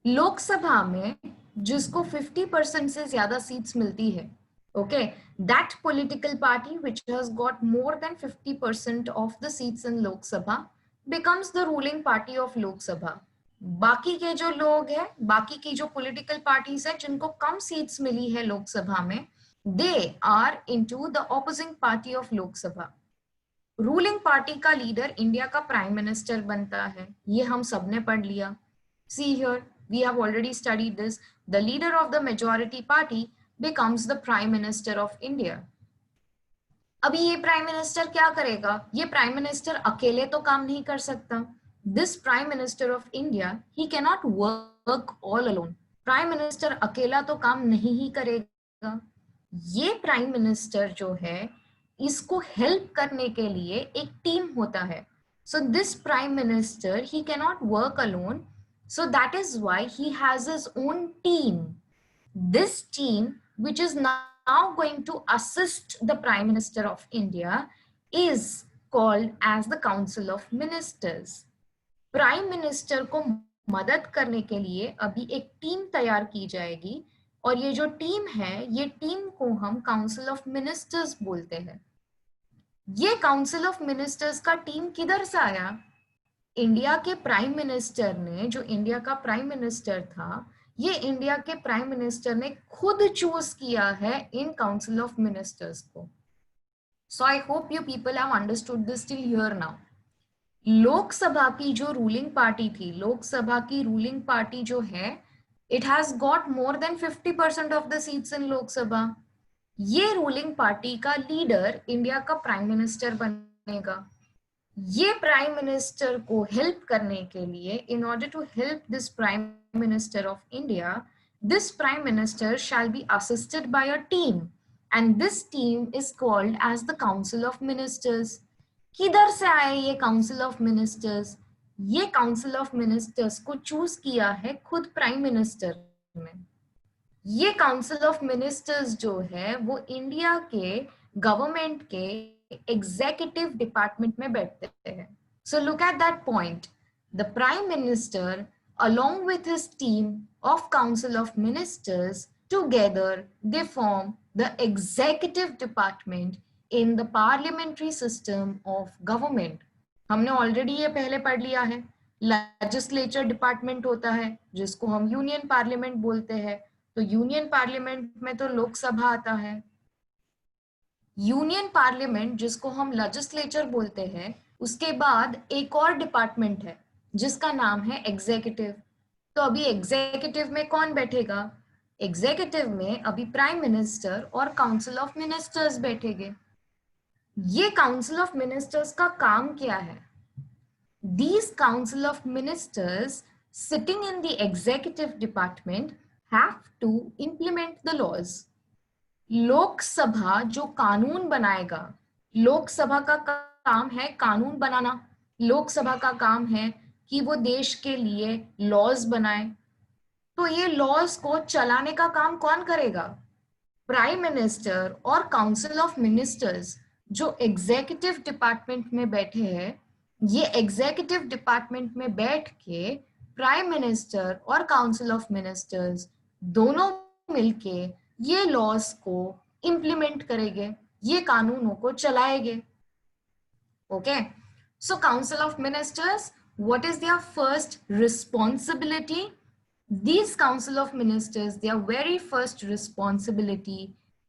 A: लोकसभा में जिसको 50% से ज्यादा seats मिलती है, okay, that political party which has got more than 50% of the seats in Lok Sabha becomes the ruling party of Lok Sabha. बाकी के जो लोग हैं, बाकी की जो political parties हैं जिनको कम seats मिली है लोकसभा में, they are into the opposing party of Lok Sabha. Ruling party का लीडर इंडिया का प्राइम मिनिस्टर बनता है, ये हम सबने पढ़ लिया. See here, we have already studied this. The leader of the majority party becomes the prime minister of India. अभी ये प्राइम मिनिस्टर क्या करेगा? ये प्राइम मिनिस्टर अकेले तो काम नहीं कर सकता. This prime minister of India, he cannot work all alone. Prime minister अकेला तो काम नहीं ही करेगा. ये प्राइम मिनिस्टर जो है इसको हेल्प करने के लिए एक टीम होता है. So this prime minister, he cannot work alone. So that is why he has his own team. This team, which is now going to assist the Prime Minister of India, is called as the Council of Ministers. Prime minister को मदद करने के लिए अभी एक team तैयार की जाएगी, और ये जो टीम है, ये टीम को हम काउंसिल ऑफ मिनिस्टर्स बोलते हैं। ये काउंसिल ऑफ मिनिस्टर्स का टीम किधर से आया? इंडिया के प्राइम मिनिस्टर ने, जो इंडिया का प्राइम मिनिस्टर था, ये इंडिया के प्राइम मिनिस्टर ने खुद चूज किया है इन काउंसिल ऑफ मिनिस्टर्स को। So I hope you people have understood this till here now. Lok Sabha की जो रूलिंग पार्टी थी, लोकसभा की रूलिंग पार्टी जो है, it has got more than 50% of the seats in Lok Sabha. ये रूलिंग पार्टी का लीडर इंडिया का प्राइम मिनिस्टर बनेगा। ये प्राइम मिनिस्टर को हेल्प करने के लिए, in order to help this prime minister of India, this prime minister shall be assisted by a team, and this team is called as the council of ministers. किधर से आए ये council of ministers? ये council of ministers को choose किया है खुद prime minister ने। ये काउंसिल ऑफ मिनिस्टर्स जो है वो इंडिया के गवर्नमेंट के एग्जीक्यूटिव डिपार्टमेंट में बैठते हैं। So look at that point, the prime minister along with his team of council of ministers, together they form the executive department in the parliamentary system of government. हमने already ये पहले पढ़ लिया है। Legislature department होता है जिसको हम यूनियन पार्लियामेंट बोलते हैं। तो यूनियन पार्लियामेंट में तो लोकसभा आता है। यूनियन पार्लियामेंट जिसको हम लेजिस्लेचर बोलते हैं, उसके बाद एक और डिपार्टमेंट है जिसका नाम है एग्जीक्यूटिव। तो अभी एग्जीक्यूटिव में कौन बैठेगा? एग्जीक्यूटिव में अभी प्राइम मिनिस्टर और काउंसिल ऑफ मिनिस्टर्स बैठेंगे। ये काउंसिल ऑफ मिनिस्टर्स का काम क्या है? These council of ministers sitting in the executive department have to implement the laws. Lok Sabha जो कानून बनाएगा, लोकसभा का काम है कानून बनाना। लोकसभा का काम है कि वो देश के लिए लॉज बनाए। तो ये लॉज को चलाने का काम कौन करेगा? प्राइम मिनिस्टर और काउंसिल ऑफ मिनिस्टर्स जो एग्जीक्यूटिव डिपार्टमेंट में बैठे हैं, ये एग्जीक्यूटिव डिपार्टमेंट में बैठ के प्राइम मिनिस्टर और काउंसिल ऑफ मिनिस्टर्स दोनों मिलके ये लॉज को इंप्लीमेंट करेंगे, ये कानूनों को चलाएंगे। Okay, so council of ministers, what is their first responsibility? These council of ministers, their very first responsibility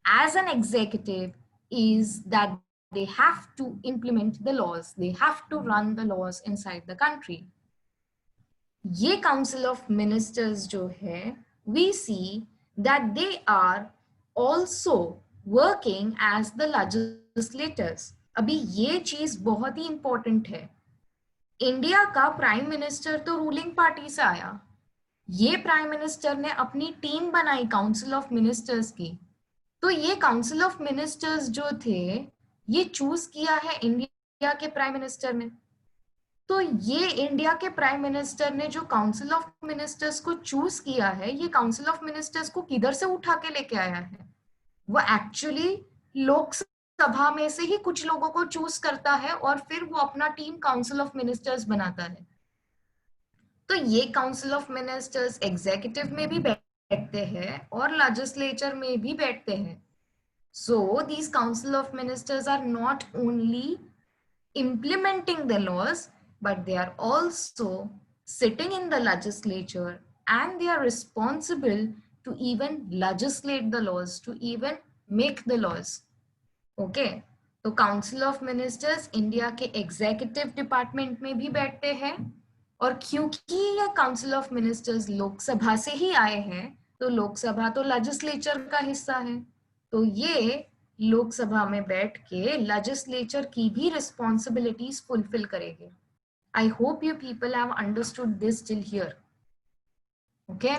A: as an executive is that they have to implement the laws. They have to run the laws inside the country. ये council of ministers जो है, we see that they are also working as the legislators. अभी ये चीज बहुत ही important है। India का prime minister तो रूलिंग पार्टी से आया। ये प्राइम मिनिस्टर ने अपनी टीम बनाई काउंसिल ऑफ मिनिस्टर्स की। तो ये काउंसिल ऑफ मिनिस्टर्स जो थे, ये चूज किया है इंडिया के प्राइम मिनिस्टर ने। तो ये इंडिया के प्राइम मिनिस्टर ने जो काउंसिल ऑफ मिनिस्टर्स को चूज किया है, ये काउंसिल ऑफ मिनिस्टर्स को किधर से उठा के लेके आया है? वो एक्चुअली लोकसभा में से ही कुछ लोगों को चूज करता है और फिर वो अपना टीम काउंसिल ऑफ मिनिस्टर्स बनाता है। तो ये काउंसिल ऑफ मिनिस्टर्स एग्जीक्यूटिव में भी बैठते हैं और लेजिस्लेचर में भी बैठते हैं। सो these council of ministers are not only implementing the laws, but they are also sitting in the legislature and they are responsible to even legislate the laws, to even make the laws. Okay, तो council of ministers India के executive department में भी बैठते हैं, और क्योंकि ये council of ministers Lok Sabha से ही आए हैं, तो लोकसभा तो लेजिस्लेचर का हिस्सा है, तो ये लोकसभा में बैठ के लेजिस्लेचर की भी रिस्पॉन्सिबिलिटीज फुलफिल करेंगे। आई hope you people have understood this till here. Okay,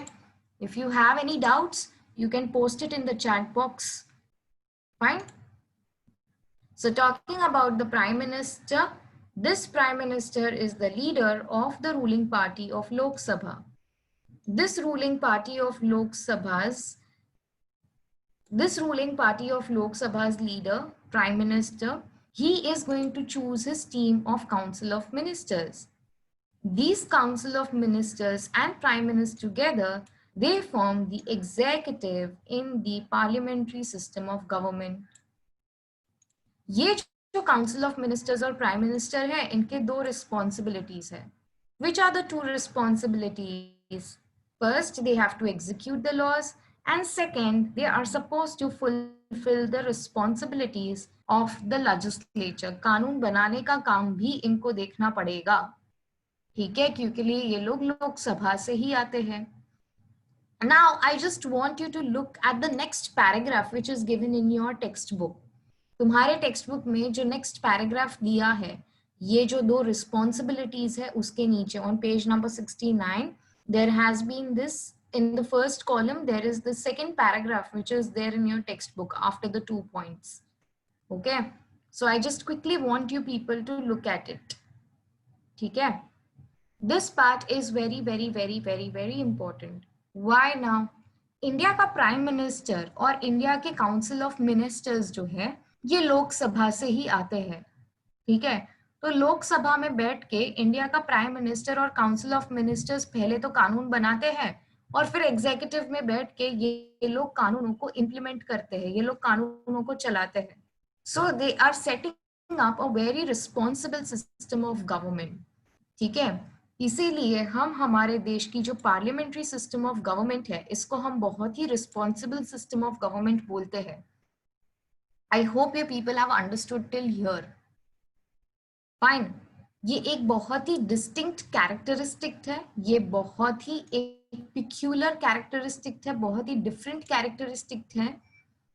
A: if you have any doubts you can post it in the chat box. Fine. So talking about the Prime Minister, this Prime Minister is the leader of the ruling party of Lok Sabha. This ruling party of Lok Sabha's leader, Prime Minister, he is going to choose his team of Council of Ministers. These council of ministers and prime minister together, they form the executive in the parliamentary system of government. ये जो council of ministers और prime minister है, इनके दो responsibilities है. Which are the two responsibilities? First, they have to execute the laws, and second, they are supposed to fulfill the responsibilities of the legislature. कानून बनाने का काम भी इनको देखना पड़ेगा, ठीक है, क्योंकि ये लोग लोकसभा से ही आते हैं. Now, I just want you to look at the next paragraph which is given in your textbook. तुम्हारे टेक्स्ट बुक में जो नेक्स्ट पैराग्राफ दिया है, ये जो दो रिस्पॉन्सिबिलिटीज है उसके नीचे on page number 69 there has been this in the first column, there is the second paragraph which is there in your textbook after the 2 points. Okay, so I just quickly want you people to look at it. ठीक है, this part is very very very very very important. Why now? India का prime minister और India के council of ministers जो है ये लोकसभा से ही आते हैं, ठीक है. तो लोकसभा में बैठ के इंडिया का प्राइम मिनिस्टर और काउंसिल ऑफ मिनिस्टर्स पहले तो कानून बनाते हैं और फिर एग्जीक्यूटिव में बैठ के ये लोग कानूनों को इम्प्लीमेंट करते हैं, ये लोग कानूनों को चलाते हैं. So they are setting up a very responsible system of government, ठीक है. इसीलिए हम हमारे देश की जो पार्लियामेंट्री सिस्टम ऑफ गवर्नमेंट है इसको हम बहुत ही रिस्पॉन्सिबल सिस्टम ऑफ गवर्नमेंट बोलते हैं. I hope you people have understood till here. Fine. ये एक बहुत ही डिस्टिंक्ट कैरेक्टरिस्टिक है, ये बहुत ही एक पिक्यूलर कैरेक्टरिस्टिक है, बहुत ही डिफरेंट कैरेक्टरिस्टिक है,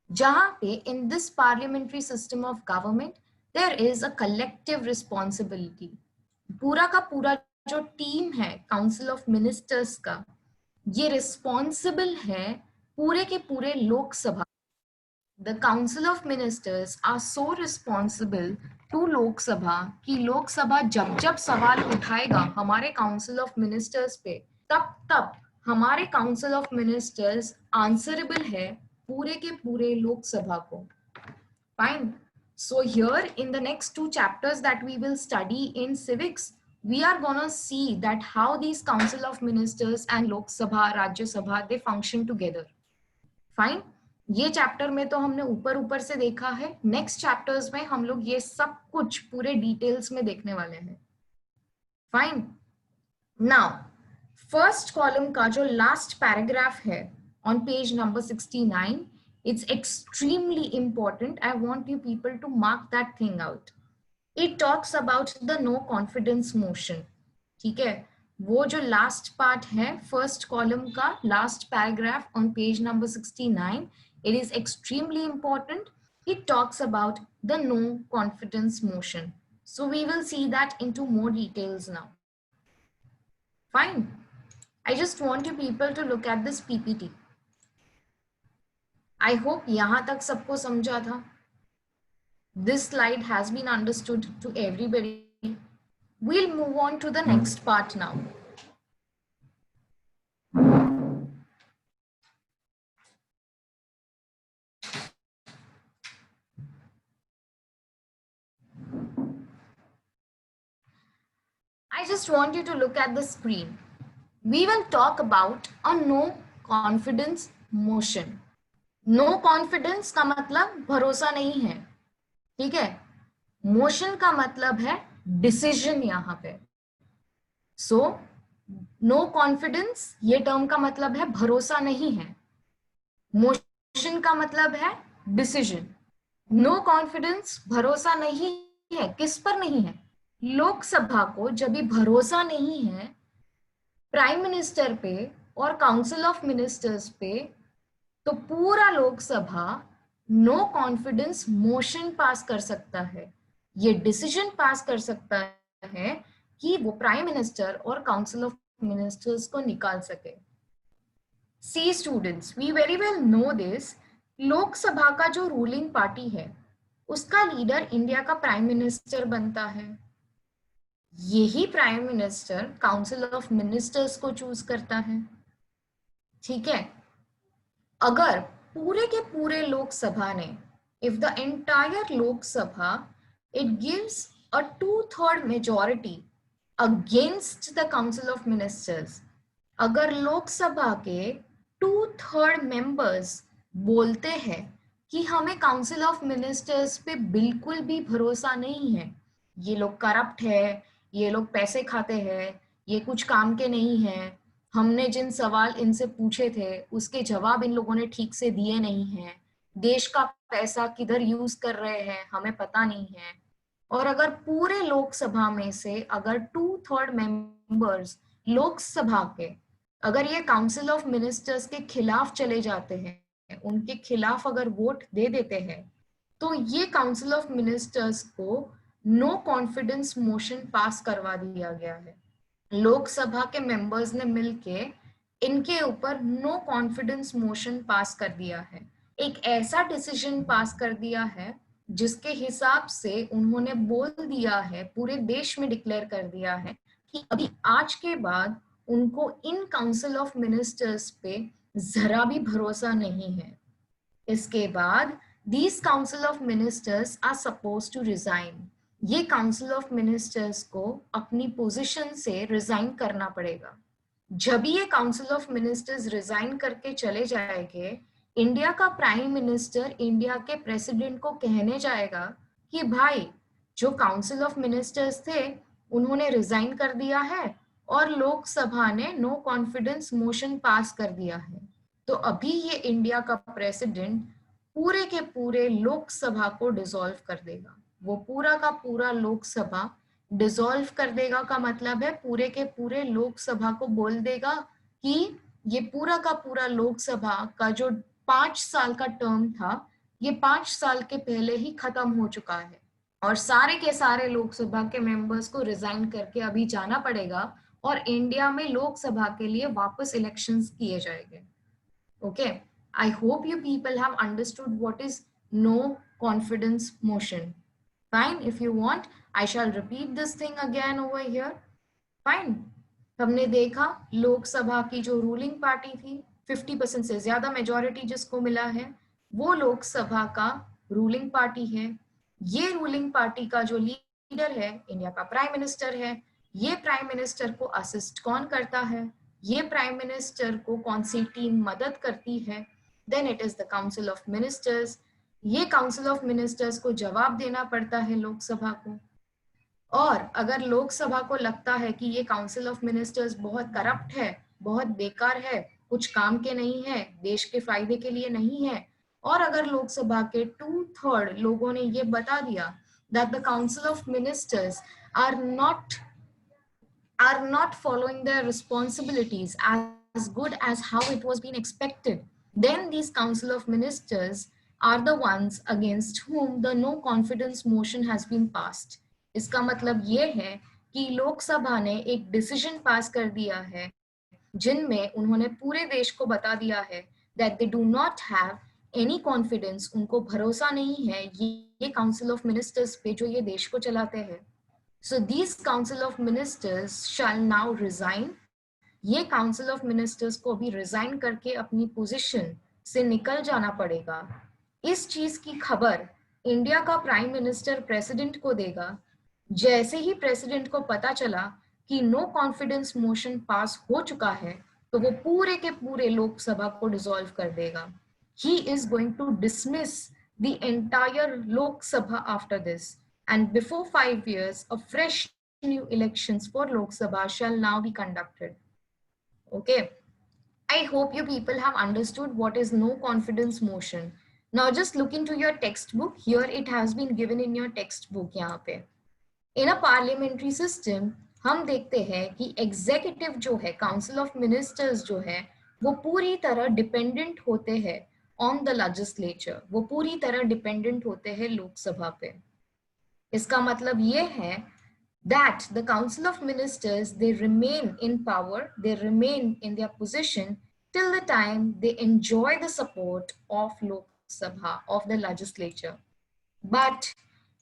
A: जहां पे in this parliamentary system of government there is a collective responsibility. पूरा का पूरा जो टीम है काउंसिल ऑफ मिनिस्टर्स का, ये रिस्पॉन्सिबल है पूरे के पूरे Lok Sabha. The Council of Ministers are so responsible to Lok Sabha कि लोक सभा जब जब सवाल उठाएगा हमारे Council of Ministers पे, तब तब हमारे Council of Ministers answerable है पूरे के पूरे लोक सभा को. Fine. So here in the next 2 chapters that we will study in civics, we are gonna see that how these Council of Ministers and Lok Sabha, Rajya Sabha, they function together. Fine. ये chapter में तो हमने ऊपर ऊपर से देखा है, next chapters में हम लोग ये सब कुछ पूरे डिटेल्स में देखने वाले हैं. फाइन. नाउ फर्स्ट कॉलम का जो लास्ट पैराग्राफ है on page number 69, it's extremely important. I want you people to mark that thing out. It talks about the no confidence motion, ठीक है. वो जो लास्ट पार्ट है फर्स्ट कॉलम का last paragraph on page number 69, it is extremely important. It talks about the no confidence motion. So we will see that into more details now. Fine. I just want you people to look at this PPT. I hope यहाँ तक सबको समझा था. This slide has been understood to everybody. We'll move on to the next part now. I just want you to look at the screen. We will talk about a no confidence motion. No confidence का मतलब भरोसा नहीं है, ठीक है. Motion का मतलब है डिसीजन यहाँ पे. सो नो कॉन्फिडेंस ये टर्म का मतलब है भरोसा नहीं है, मोशन का मतलब है डिसीजन. नो कॉन्फिडेंस भरोसा नहीं है, किस पर नहीं है? लोकसभा को जब भी भरोसा नहीं है प्राइम मिनिस्टर पे और काउंसिल ऑफ मिनिस्टर्स पे, तो पूरा Lok Sabha no confidence motion pass कर सकता है, ये डिसीजन पास कर सकता है कि वो प्राइम मिनिस्टर और काउंसिल ऑफ मिनिस्टर्स को निकाल सके. See students, we very well know this. Lok Sabha का जो रूलिंग पार्टी है उसका लीडर इंडिया का प्राइम मिनिस्टर बनता है. यही prime minister council of ministers को चूज करता है, ठीक है. अगर पूरे के पूरे लोकसभा ने, if the entire Lok Sabha, it gives a 2/3 majority against the council of ministers, अगर लोकसभा के 2/3 मेंबर्स बोलते हैं कि हमें काउंसिल ऑफ मिनिस्टर्स पे बिल्कुल भी भरोसा नहीं है, ये लोग करप्ट है, ये लोग पैसे खाते हैं, ये कुछ काम के नहीं है, हमने जिन सवाल इनसे पूछे थे उसके जवाब इन लोगों ने ठीक से दिए नहीं हैं, देश का पैसा किधर यूज कर रहे हैं हमें पता नहीं है, और अगर पूरे लोकसभा में से अगर 2/3 मेंबर्स लोकसभा के अगर ये काउंसिल ऑफ मिनिस्टर्स के खिलाफ चले जाते हैं, उनके खिलाफ अगर वोट दे देते हैं, तो ये काउंसिल ऑफ मिनिस्टर्स को नो कॉन्फिडेंस मोशन पास करवा दिया गया है। लोकसभा के मेंबर्स ने मिलके इनके ऊपर नो कॉन्फिडेंस मोशन पास कर दिया है, एक ऐसा डिसीजन पास कर दिया है जिसके हिसाब से उन्होंने बोल दिया है, पूरे देश में डिक्लेयर कर दिया है कि अभी आज के बाद उनको इन काउंसिल ऑफ मिनिस्टर्स पे जरा भी भरोसा नहीं है। इसके बाद these council of ministers are suppose to resign, ये काउंसिल ऑफ मिनिस्टर्स को अपनी पोजीशन से रिजाइन करना पड़ेगा। जब ये काउंसिल ऑफ मिनिस्टर्स रिजाइन करके चले जाएंगे, इंडिया का प्राइम मिनिस्टर इंडिया के प्रेसिडेंट को कहने जाएगा कि भाई जो काउंसिल ऑफ मिनिस्टर्स थे उन्होंने रिजाइन कर दिया है और लोकसभा ने नो कॉन्फिडेंस मोशन पास कर दिया है, तो अभी ये इंडिया का प्रेसिडेंट पूरे के पूरे लोकसभा को डिसॉल्व कर देगा। वो पूरा का पूरा लोकसभा डिसॉल्व कर देगा का मतलब है पूरे के पूरे लोकसभा को बोल देगा कि ये पूरा का पूरा लोकसभा का जो 5 साल का टर्म था, ये 5 साल के पहले ही खत्म हो चुका है और सारे के सारे लोकसभा के मेंबर्स को रिजाइन करके अभी जाना पड़ेगा और इंडिया में लोकसभा के लिए वापस इलेक्शंस किए जाएंगे। Okay, I hope you people have understood what is no confidence motion. Fine, if you want, I shall repeat this thing again over here. Fine. हमने देखा लोकसभा की जो रूलिंग पार्टी थी, 50% से ज्यादा मेजॉरिटी जिसको मिला है, वो लोकसभा का रूलिंग पार्टी है। ये रूलिंग पार्टी का जो लीडर है इंडिया का प्राइम मिनिस्टर है। ये प्राइम मिनिस्टर को असिस्ट कौन करता है, ये प्राइम मिनिस्टर को कौन सी टीम मदद करती है, then it is the council of ministers. ये काउंसिल ऑफ मिनिस्टर्स को जवाब देना पड़ता है लोकसभा को, और अगर लोकसभा को लगता है कि ये काउंसिल ऑफ मिनिस्टर्स बहुत करप्ट है, बहुत बेकार है, कुछ काम के नहीं है, देश के फायदे के लिए नहीं है, और अगर लोकसभा के 2/3 लोगों ने ये बता दिया that the council of ministers are not following their responsibilities as good as how it was being expected, then these council of ministers are the ones against whom the no confidence motion has been passed. इसका मतलब ये है कि लोकसभा ने एक decision पास कर दिया है जिनमें उन्होंने पूरे देश को बता दिया है that they do not have any confidence, उनको भरोसा नहीं है ये काउंसिल ऑफ मिनिस्टर्स पे जो ये देश को चलाते हैं। So these council of ministers shall now resign. ये काउंसिल ऑफ मिनिस्टर्स को अभी रिजाइन करके अपनी पोजीशन से निकल जाना पड़ेगा। इस चीज की खबर इंडिया का प्राइम मिनिस्टर प्रेसिडेंट को देगा। जैसे ही प्रेसिडेंट को पता चला कि नो कॉन्फिडेंस मोशन पास हो चुका है, तो वो पूरे के पूरे लोकसभा को डिसॉल्व कर देगा। He is going to dismiss the entire Lok Sabha after this, and before 5 years, a fresh new elections for Lok Sabha shall now be conducted. Okay, I hope you people have understood what is no confidence motion. Now just look into your textbook. Here it has been given in your textbook यहाँ पे। In a parliamentary system, हम देखते हैं कि executive जो है, council of ministers जो है, वो पूरी तरह डिपेंडेंट होते हैं ऑन द लेजिस्लेचर, वो पूरी तरह डिपेंडेंट होते हैं लोकसभा पे। इसका मतलब ये है that the council of ministers, they remain in power, they remain in their position till the time they enjoy the support of Lok Sabha, of the legislature. But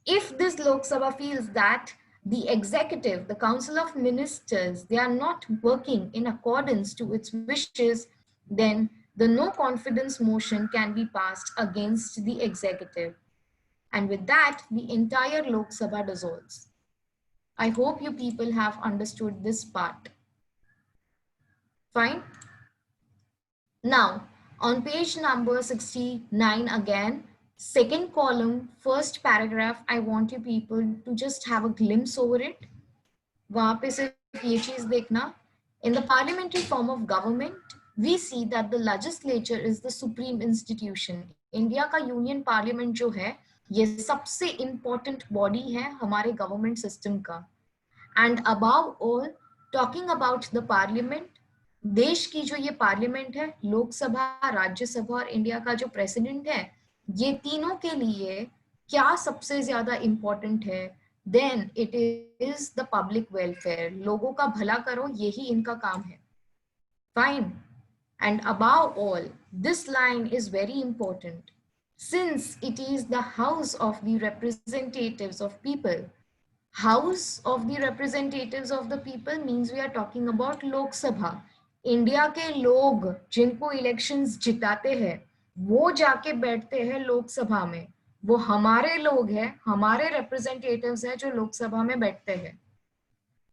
A: if this Lok Sabha feels that the executive, the council of ministers, they are not working in accordance to its wishes, then the no confidence motion can be passed against the executive. And with that, the entire Lok Sabha dissolves. I hope you people have understood this part. Fine. Now, on page number 69 again, second column, first paragraph, I want you people to just have a glimpse over it. वहाँ पे सिर्फ ये चीज देखना. In the parliamentary form of government, we see that the legislature is the supreme institution. India का union parliament जो है ये सबसे इम्पोर्टेंट बॉडी है हमारे गवर्नमेंट सिस्टम का. And above all talking about the parliament, देश की जो ये पार्लियामेंट है, लोकसभा, राज्यसभा और इंडिया का जो प्रेसिडेंट है, ये तीनों के लिए क्या सबसे ज्यादा इम्पोर्टेंट है? Then it is the public welfare. लोगों का भला करो, यही इनका काम है. Fine. And above all this line is very important, since it is the house of the representatives of people. House of the representatives of the people means we are talking about Lok Sabha. India के लोग जिनको elections जिताते हैं वो जाके बैठते हैं लोकसभा में. वो हमारे लोग हैं, हमारे रिप्रेजेंटेटिव्स हैं जो लोकसभा में बैठते हैं.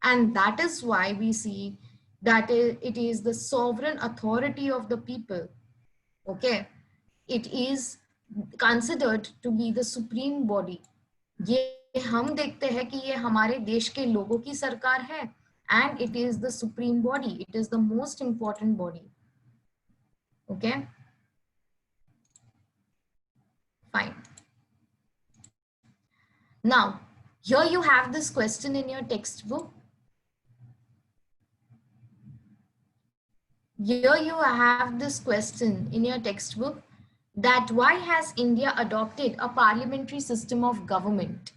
A: And that is why we see that it is the sovereign authority of the people. Okay, it is considered to be the supreme body. ये हम देखते हैं कि ये हमारे देश के लोगों की सरकार है and it is the supreme body, it is the most important body. Okay, fine. Now here you have this question in your textbook. Here you have this question in your textbook that why has India adopted a parliamentary system of government?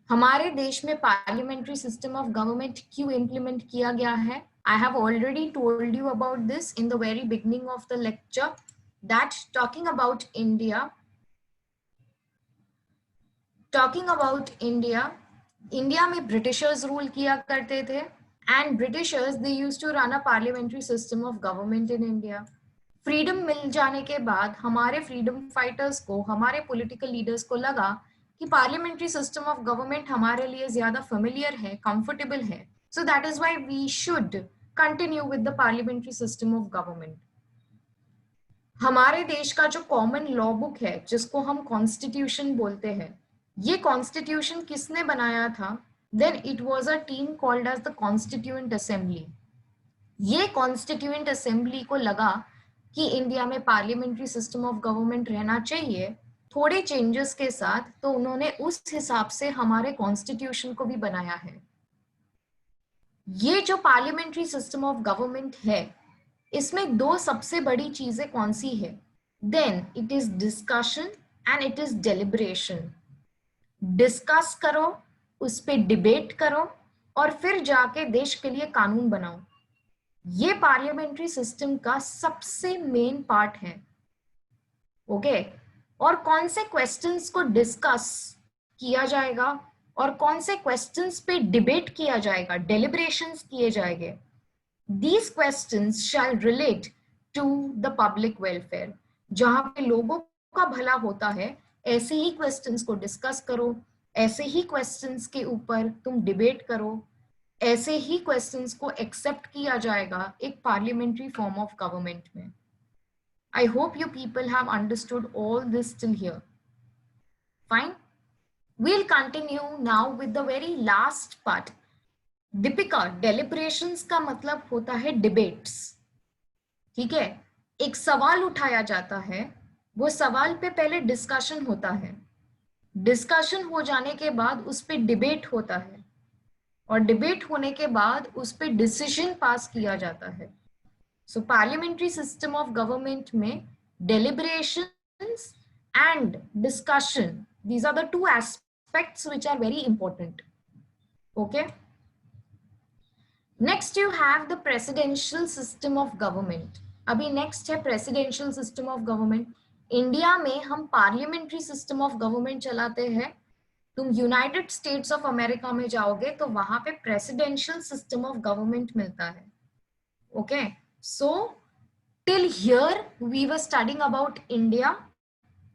A: हमारे देश में parliamentary system of government क्यों implement किया गया है? I have already told you about this in the very beginning of the lecture that talking about India, India में Britishers rule किया करते थे. And Britishers, they used to run a parliamentary system of government in India. Freedom मिल जाने के बाद हमारे freedom fighters को, हमारे पॉलिटिकल लीडर्स को लगा कि पार्लियामेंट्री सिस्टम ऑफ गवर्नमेंट हमारे लिए ज्यादा फेमिलियर है, कंफर्टेबल है. So that is why we should continue with the parliamentary system of government. हमारे देश का जो कॉमन लॉ बुक है जिसको हम कॉन्स्टिट्यूशन बोलते हैं, ये कॉन्स्टिट्यूशन किसने बनाया था? Then it was a team called as the Constituent Assembly. ये Constituent Assembly को लगा कि इंडिया में पार्लियामेंट्री सिस्टम ऑफ गवर्नमेंट रहना चाहिए थोड़े चेंजेस के साथ, तो उन्होंने उस हिसाब से हमारे कॉन्स्टिट्यूशन को भी बनाया है. ये जो पार्लियामेंट्री सिस्टम ऑफ गवर्नमेंट है, इसमें दो सबसे बड़ी चीजें कौन सी है? Then it is discussion and it is deliberation. Discuss करो, उस पे डिबेट करो और फिर जाके देश के लिए कानून बनाओ. ये पार्लियामेंट्री सिस्टम का सबसे मेन पार्ट है. ओके, और कौन से क्वेश्चंस को डिस्कस किया जाएगा और कौन से क्वेश्चंस पे डिबेट किया जाएगा, डेलिब्रेशंस किए जाएंगे. These questions shall relate to the public welfare. जहां पे लोगों का भला होता है, ऐसे ही क्वेश्चंस को डिस्कस करो, ऐसे ही क्वेश्चंस के ऊपर तुम डिबेट करो, ऐसे ही क्वेश्चंस को एक्सेप्ट किया जाएगा एक पार्लियामेंट्री फॉर्म ऑफ गवर्नमेंट में. I hope you people have understood all this till here. Fine. We'll continue now with the very last part. Deepika, deliberations का मतलब होता है डिबेट्स. ठीक है, एक सवाल उठाया जाता है, वो सवाल पे पहले डिस्कशन होता है, डिस्कशन हो जाने के बाद उस पे डिबेट होता है और डिबेट होने के बाद उस पे डिसीजन पास किया जाता है. सो पार्लियामेंट्री सिस्टम ऑफ गवर्नमेंट में deliberations and discussion, these are the two aspects which are very important. Okay, next you have the presidential system of government. अभी नेक्स्ट है presidential system of government. India में हम parliamentary system of government चलाते हैं. तुम United States of America में जाओगे तो वहां पे प्रेसिडेंशियल सिस्टम ऑफ गवर्नमेंट मिलता है. Okay, so till here we were studying about India.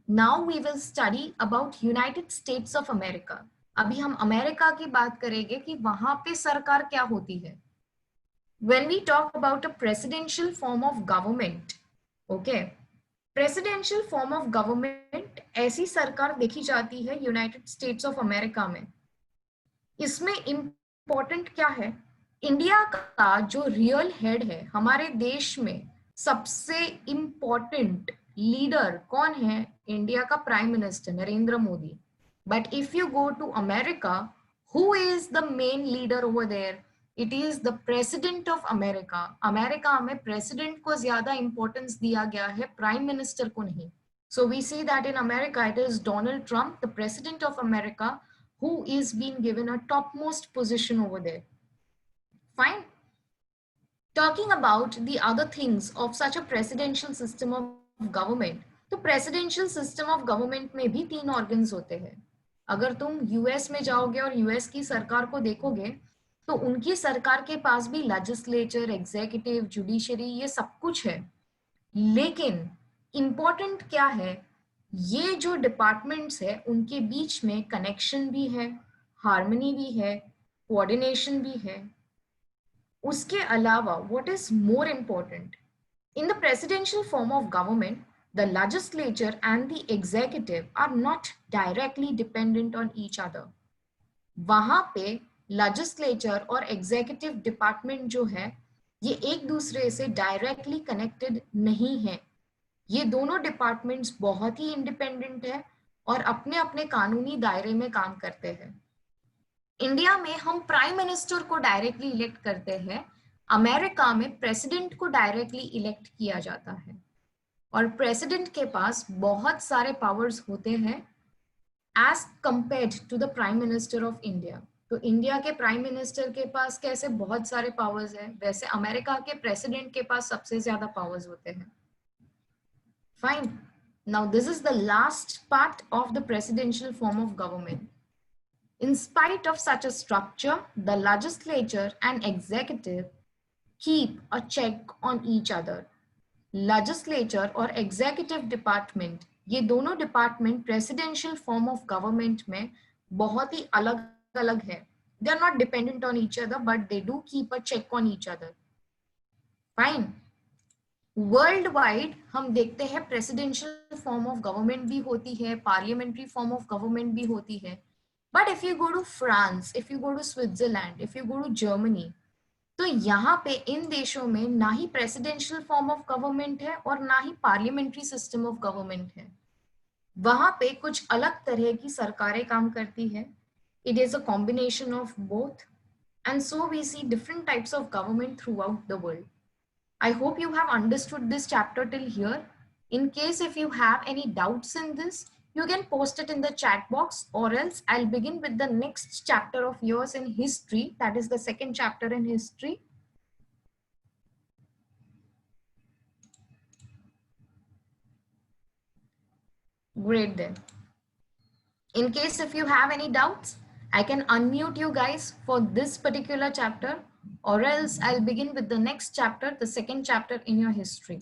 A: Now we will study about United States of America. अभी हम अमेरिका की बात करेंगे कि वहां पे सरकार क्या होती है. When we talk about a presidential form of government, okay, presidential form of government ऐसी सरकार देखी जाती है यूनाइटेड स्टेट्स ऑफ अमेरिका में. इसमें इंपॉर्टेंट क्या है, इंडिया का जो रियल हेड है हमारे देश में, सबसे इंपॉर्टेंट लीडर कौन है, इंडिया का prime minister Narendra Modi. But if you go to America, who is the main leader over there, it is the president of America. America में प्रेसिडेंट को ज्यादा इंपॉर्टेंस दिया गया है, प्राइम मिनिस्टर को नहीं. So we see that in America, it is Donald Trump, the president of America, who is being given a topmost position over there. Fine. Talking about the other things of such a presidential system of government, तो presidential system of government में भी 3 organs होते हैं. अगर तुम US में जाओगे और यूएस की सरकार को देखोगे, तो उनकी सरकार के पास भी लेजिस्लेचर, एग्जीक्यूटिव, जुडिशरी, ये सब कुछ है. लेकिन इम्पोर्टेंट क्या है, ये जो डिपार्टमेंट्स है उनके बीच में कनेक्शन भी है, हार्मनी भी है, कोऑर्डिनेशन भी है. उसके अलावा what is more important, in the presidential form of government, the legislature and the executive are not directly dependent on each other. वहां पे लेजिस्लेचर और एग्जीक्यूटिव डिपार्टमेंट जो है ये एक दूसरे से डायरेक्टली कनेक्टेड नहीं है. ये दोनों डिपार्टमेंट्स बहुत ही इंडिपेंडेंट है और अपने अपने कानूनी दायरे में काम करते हैं. इंडिया में हम प्राइम मिनिस्टर को डायरेक्टली इलेक्ट करते हैं, अमेरिका में प्रेसिडेंट को डायरेक्टली इलेक्ट किया जाता है. और प्रेसिडेंट के पास बहुत सारे पावर्स होते हैं as compared to the prime minister of India. तो इंडिया के प्राइम मिनिस्टर के पास कैसे बहुत सारे पावर्स हैं, वैसे अमेरिका के प्रेसिडेंट के पास सबसे ज्यादा पावर्स होते हैं. Fine. Now this is the last part of the presidential form of government. In spite of such a structure, the legislature and executive keep a check on each other. Legislature और executive department, ये दोनों department presidential form of government में बहुत ही अलग अलग है. They are not dependent on each other, but they do keep a check on each other. Fine. World wide हम देखते हैं प्रेसिडेंशियल फॉर्म ऑफ गवर्नमेंट भी होती है, पार्लियामेंट्री फॉर्म ऑफ गवर्नमेंट भी होती है. But if you go to France, if you go to Switzerland, if you go to Germany, तो यहाँ पे इन देशों में ना ही प्रेसिडेंशियल फॉर्म ऑफ गवर्नमेंट है और ना ही पार्लियामेंट्री सिस्टम ऑफ गवर्नमेंट है. वहां पे कुछ अलग तरह की सरकारें काम करती है. It is a combination of both, and so we see different types of government throughout the world. I hope you have understood this chapter till here. In case if you have any doubts in this, you can post it in the chat box, or else I'll begin with the next chapter of yours in history. That is the second chapter in history. Great then. In case if you have any doubts, I can unmute you guys for this particular chapter, or else I'll begin with the next chapter, the second chapter in your history.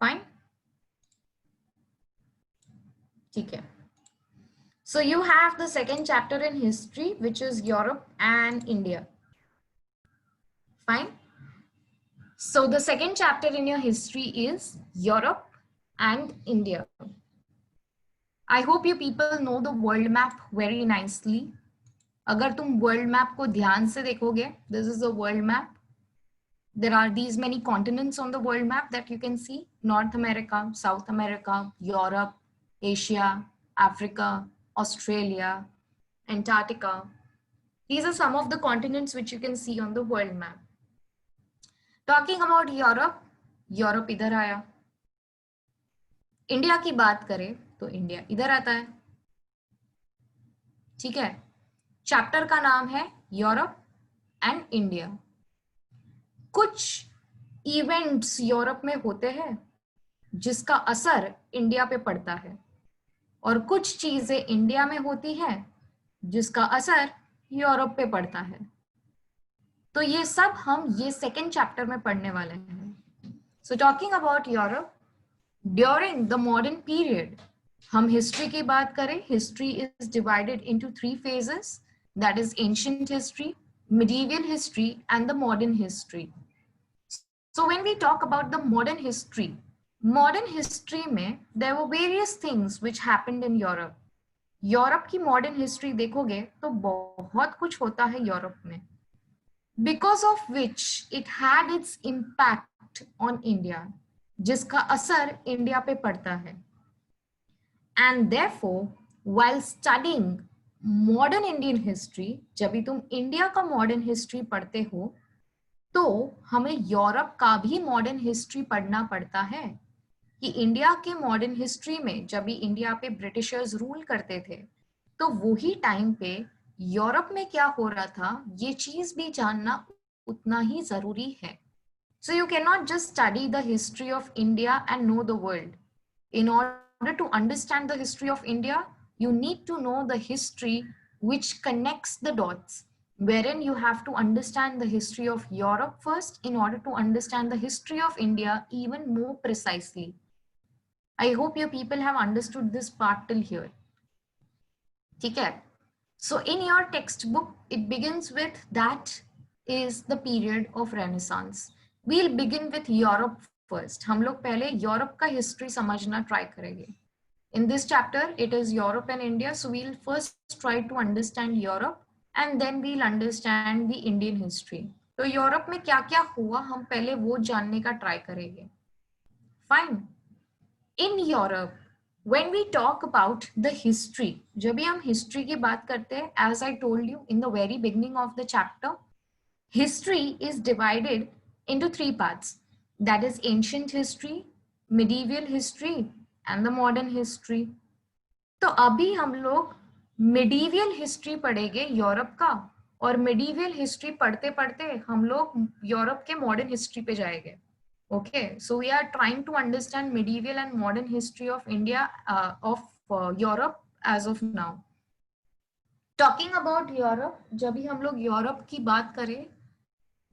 A: Fine? Okay. So you have the second chapter in history, which is Europe and India. Fine? So the second chapter in your history is Europe and India. I hope you people know the world map very nicely. अगर तुम world map को ध्यान से देखोगे, this is a world map. There are these many continents on the world map that you can see. North America, South America, Europe, Asia, Africa, Australia, Antarctica. These are some of the continents which you can see on the world map. Talking about Europe, Europe इधर आया. India की बात करें तो India इधर आता है. ठीक है. चैप्टर का नाम है यूरोप एंड इंडिया. कुछ इवेंट्स यूरोप में होते हैं जिसका असर इंडिया पे पड़ता है, और कुछ चीजें इंडिया में होती हैं जिसका असर यूरोप पे पड़ता है. तो ये सब हम ये सेकेंड चैप्टर में पढ़ने वाले हैं. सो talking about Europe, during the modern period, हम हिस्ट्री की बात करें, history is divided into 3 phases, that is ancient history, medieval history and the modern history. So when we talk about the modern history में there were various things which happened in Europe. Europe की modern history देखोगे तो बहुत कुछ होता है Europe में, because of which it had its impact on India, जिसका असर इंडिया पे पड़ता है. And therefore while studying modern Indian history, जब भी तुम इंडिया का मॉडर्न हिस्ट्री पढ़ते हो तो हमें यूरोप का भी मॉडर्न हिस्ट्री पढ़ना पड़ता है, कि इंडिया के मॉडर्न हिस्ट्री में जब भी इंडिया पे ब्रिटिशर्स रूल करते थे तो वही टाइम पे यूरोप में क्या हो रहा था ये चीज भी जानना उतना ही जरूरी है. So you can not just study the history of India and know the world. In order to understand the history of India you need to know the history which connects the dots, wherein you have to understand the history of Europe first in order to understand the history of India even more precisely. I hope you people have understood this part till here. ठीक है? So in your textbook, it begins with that is the period of Renaissance. We'll begin with Europe first. हम लोग पहले Europe का history समझना try करेंगे. In this chapter, it is Europe and India. So we'll first try to understand Europe and then we'll understand the Indian history. तो Europe में क्या क्या हुआ हम पहले वो जानने का ट्राई करेंगे. Fine. In Europe, when we talk about the history, जब भी हम हिस्ट्री की बात करते हैं, as I told you in the very beginning of the chapter, history is divided into 3 parts. That is ancient history, medieval history and the modern history. तो अभी हम लोग medieval history पढ़ेंगे यूरोप का, और medieval history पढ़ते पढ़ते हम लोग यूरोप के modern history पे जाएंगे. Okay, so we are trying to understand medieval and modern history of India, of Europe as of now. Talking about Europe, जब भी हम लोग यूरोप की बात करें,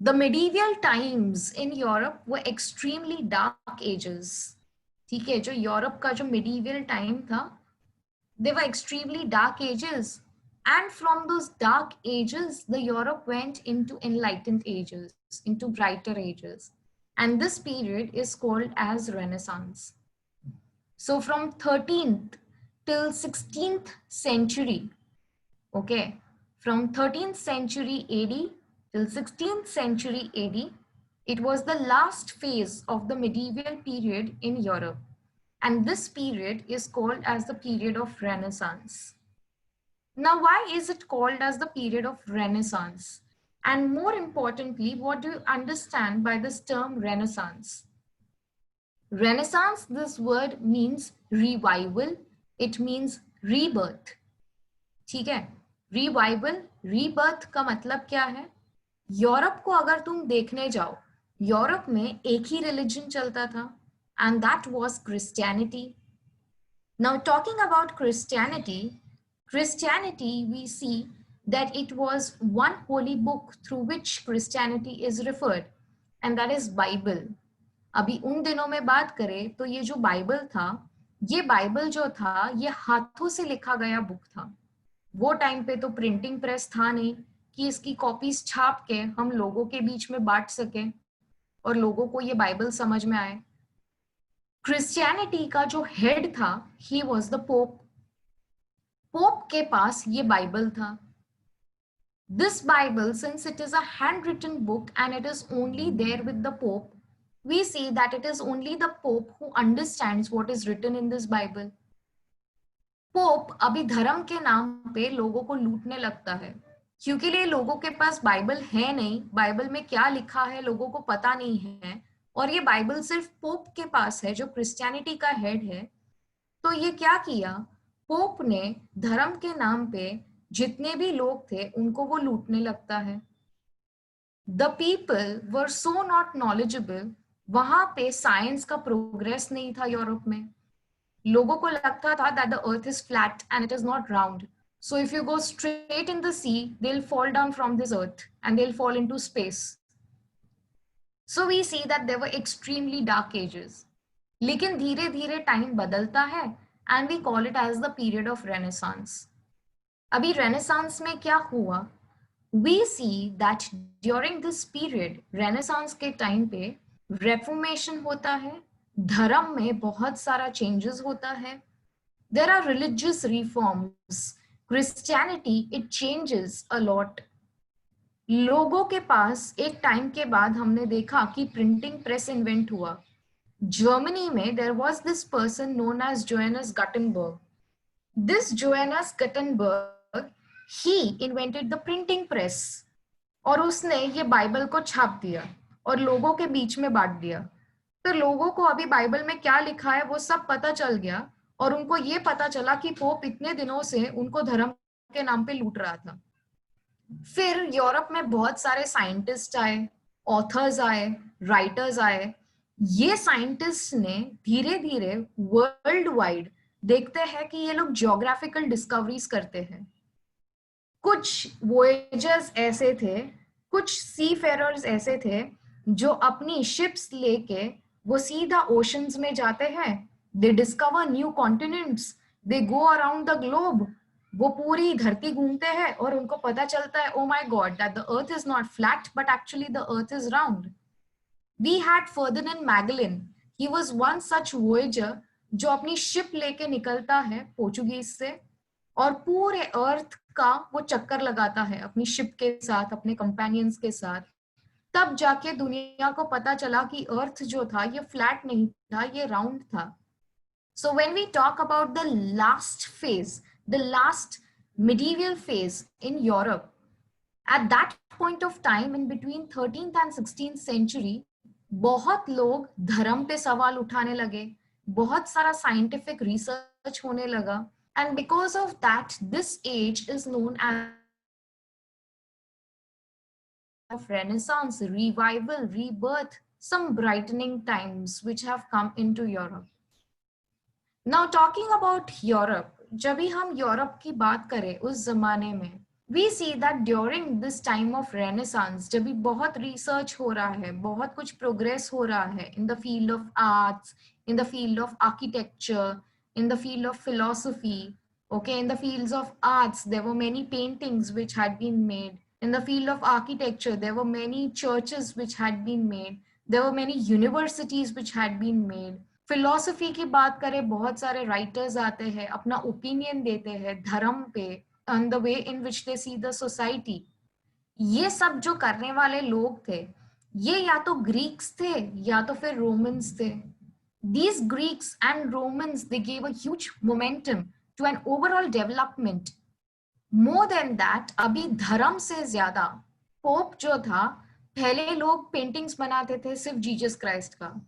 A: the medieval times in Europe were extremely dark ages. ठीक है, जो यूरोप का जो medieval time था, they were extremely dark ages, and from those dark ages, the Europe went into enlightened ages, into brighter ages. And this period is called as Renaissance. So from 13th till 16th century, okay, from 13th century AD till 16th century AD, it was the last phase of the medieval period in Europe. And this period is called as the period of Renaissance. Now, why is it called as the period of Renaissance? And more importantly, what do you understand by this term Renaissance? Renaissance, this word means revival. It means rebirth. ठीक है? Revival, rebirth का मतलब क्या है? Europe को अगर तुम देखने जाओ, यूरोप में एक ही रिलीजन चलता था, and that was Christianity. Now, talking about Christianity, we see that it was one holy book through which Christianity is referred, and that is Bible. अभी उन दिनों में बात करें तो ये जो बाइबल था, ये बाइबल जो था ये हाथों से लिखा गया बुक था. वो टाइम पे तो प्रिंटिंग प्रेस था नहीं कि इसकी कॉपीज छाप के हम लोगों के बीच में बांट सके और लोगों को ये बाइबल समझ में आए. क्रिश्चियनिटी का जो हेड था, he was the pope. Pope के पास ये बाइबल था. This Bible, since it is a handwritten book and it is only there with the Pope, we see that it is only the Pope who understands what is written in this Bible. Pope अभी धर्म के नाम पे लोगों को लूटने लगता है, क्योंकि ये लोगों के पास बाइबल है नहीं, बाइबल में क्या लिखा है लोगों को पता नहीं है, और ये बाइबल सिर्फ पोप के पास है जो क्रिश्चियनिटी का हेड है. तो ये क्या किया, पोप ने धर्म के नाम पे जितने भी लोग थे उनको वो लूटने लगता है. The people were so not knowledgeable. वहां पे साइंस का प्रोग्रेस नहीं था यूरोप में. लोगों को लगता था that the earth is flat and it is not round. So if you go straight in the sea, they will fall down from this earth and they will fall into space. So we see that there were extremely dark ages. लेकिन धीरे धीरे time बदलता है and we call it as the period of Renaissance. अभी Renaissance में क्या हुआ? We see that during this period, Renaissance के time पे Reformation होता है, धर्म में बहुत सारा changes होता है. There are religious reforms. Christianity, it changes a lot. लोगों के पास एक टाइम के बाद हमने देखा कि प्रिंटिंग प्रेस इन्वेंट हुआ. जर्मनी में there was this person known as Johannes Gutenberg. This Johannes Gutenberg, he invented the printing press. और उसने ये बाइबल को छाप दिया और लोगों के बीच में बांट दिया. तो लोगों को अभी बाइबल में क्या लिखा है वो सब पता चल गया और उनको ये पता चला कि पोप इतने दिनों से उनको धर्म के नाम पे लूट रहा था. फिर यूरोप में बहुत सारे साइंटिस्ट आए, ऑथर्स आए, राइटर्स आए. ये साइंटिस्ट ने धीरे धीरे वर्ल्ड वाइड देखते हैं कि ये लोग ज्योग्राफिकल डिस्कवरीज करते हैं. कुछ वॉयेजर्स ऐसे थे, कुछ सीफेरर्स ऐसे थे जो अपनी शिप्स लेके वो सीधा ओशंस में जाते हैं. दे discover new continents, they go around the globe. वो पूरी धरती घूमते हैं और उनको पता चलता है, oh my God, that the earth is not flat but actually the earth is round. We had Ferdinand Magellan. He was one such voyager जो अपनी शिप लेके निकलता है पोर्चुगीज से और पूरे अर्थ का वो चक्कर लगाता है अपनी शिप के साथ, अपने कंपेनियंस के साथ. तब जाके दुनिया को पता चला कि अर्थ जो था ये फ्लैट नहीं था, ये राउंड था. So when we talk about the last phase, the last medieval phase in Europe, at that point of time in between 13th and 16th century, बहुत लोग धर्म पे सवाल उठाने लगे, बहुत सारा scientific research होने लगा, and because of that, this age is known as of Renaissance, revival, rebirth, some brightening times which have come into Europe. Now talking about Europe, जब भी हम यूरोप की बात करें उस जमाने में, we see that during this time of Renaissance, जब भी बहुत research हो रहा है, बहुत कुछ progress हो रहा है in the field of arts, in the field of architecture, in the field of philosophy, okay, in the fields of arts, there were many paintings which had been made. In the field of architecture, there were many churches which had been made. There were many universities which had been made. Philosophy की बात करें, बहुत सारे writers आते हैं, अपना opinion देते हैं धर्म पे, on the way in which they see the society. ये सब जो करने वाले लोग थे, ये या तो ग्रीक्स थे या तो फिर रोमन्स थे. These Greeks and Romans, they gave a huge momentum to an overall development. More than that, अभी धर्म से ज्यादा पोप जो था, पहले लोग पेंटिंग्स बनाते थे सिर्फ जीसस क्राइस्ट का.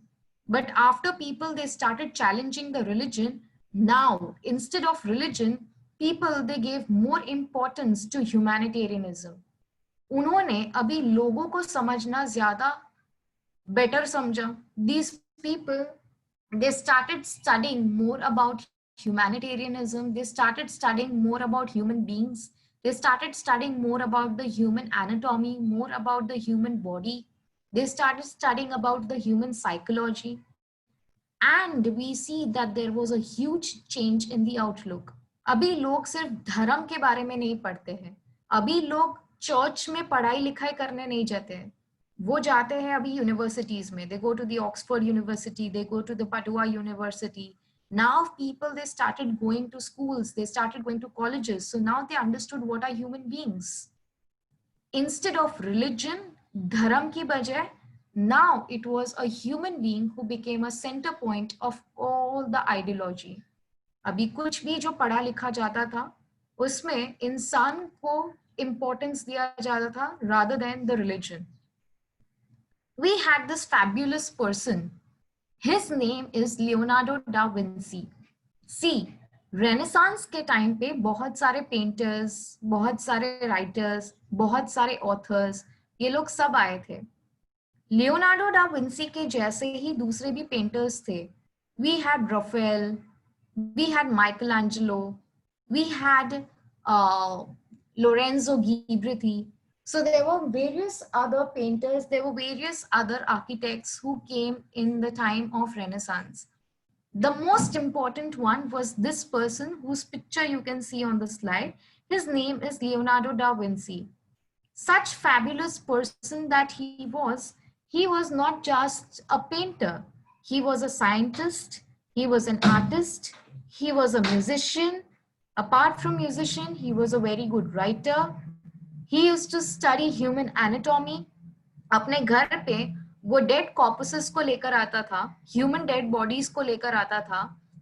A: But after people, they started challenging the religion. Now, instead of religion, people, they gave more importance to humanitarianism. उन्होंने अभी लोगों को समझना ज्यादा better समझा. These people, they started studying more about humanitarianism. They started studying more about human beings. They started studying more about the human anatomy, more about the human body. They started studying about the human psychology, and we see that there was a huge change in the outlook. अभी लोग सिर्फ धर्म के बारे में नहीं पढ़ते हैं, अभी लोग चर्च में पढ़ाई लिखाई करने नहीं जाते हैं, वो जाते हैं अभी यूनिवर्सिटीज में. They go to the Oxford University, they go to the Padua University. Now people, they started going to schools, they started going to colleges, so now they understood what are human beings. Instead of religion, धर्म की बजाय, now it was a human being who became a center point of all the ideology. अभी कुछ भी जो पढ़ा लिखा जाता था, उसमें इंसान को importance दिया जाता था rather than the religion. We had this fabulous person. His name is Leonardo da Vinci. See, Renaissance के टाइम पे बहुत सारे पेंटर्स, बहुत सारे राइटर्स, बहुत सारे ऑथर्स, ये लोग सब आए थे. लियोनार्डो डा विंसी के जैसे ही दूसरे भी पेंटर्स थे. We had Raphael, we had Michelangelo, we had Lorenzo Ghiberti. So there were various other painters, there were various other architects who came in the time of Renaissance. The most important one was this person whose picture you can see on the slide. His name is Leonardo da Vinci. Such fabulous person that he was not just a painter. He was a scientist, he was an artist, he was a musician. Apart from musician, he was a very good writer. He used to study human anatomy. अपने घर पे वो dead corpses को लेकर आता था, human dead bodies को लेकर आता था,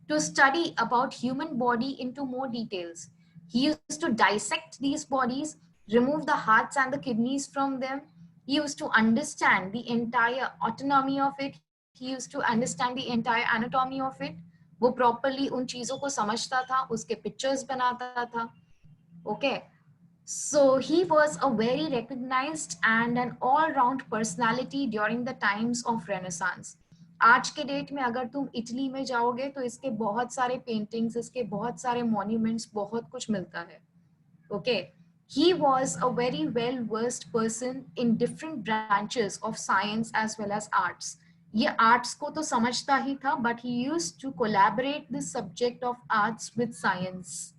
A: to study about human body into more details. He used to dissect these bodies, remove the hearts and the kidneys from them. He used to understand the entire autonomy of it. He used to understand the entire anatomy of it. वो properly उन चीजों को समझता था, उसके pictures बनाता था. Okay. So he was a very recognized and an all-round personality during the times of Renaissance. आज के डेट में अगर तुम इटली में जाओगे तो इसके बहुत सारे पेंटिंग्स, इसके बहुत सारे मॉन्यूमेंट्स, बहुत कुछ मिलता है. Okay. He was a very well-versed person in different branches of science as well as arts. ये arts को तो समझता ही था, but he used to collaborate the subject of arts with science.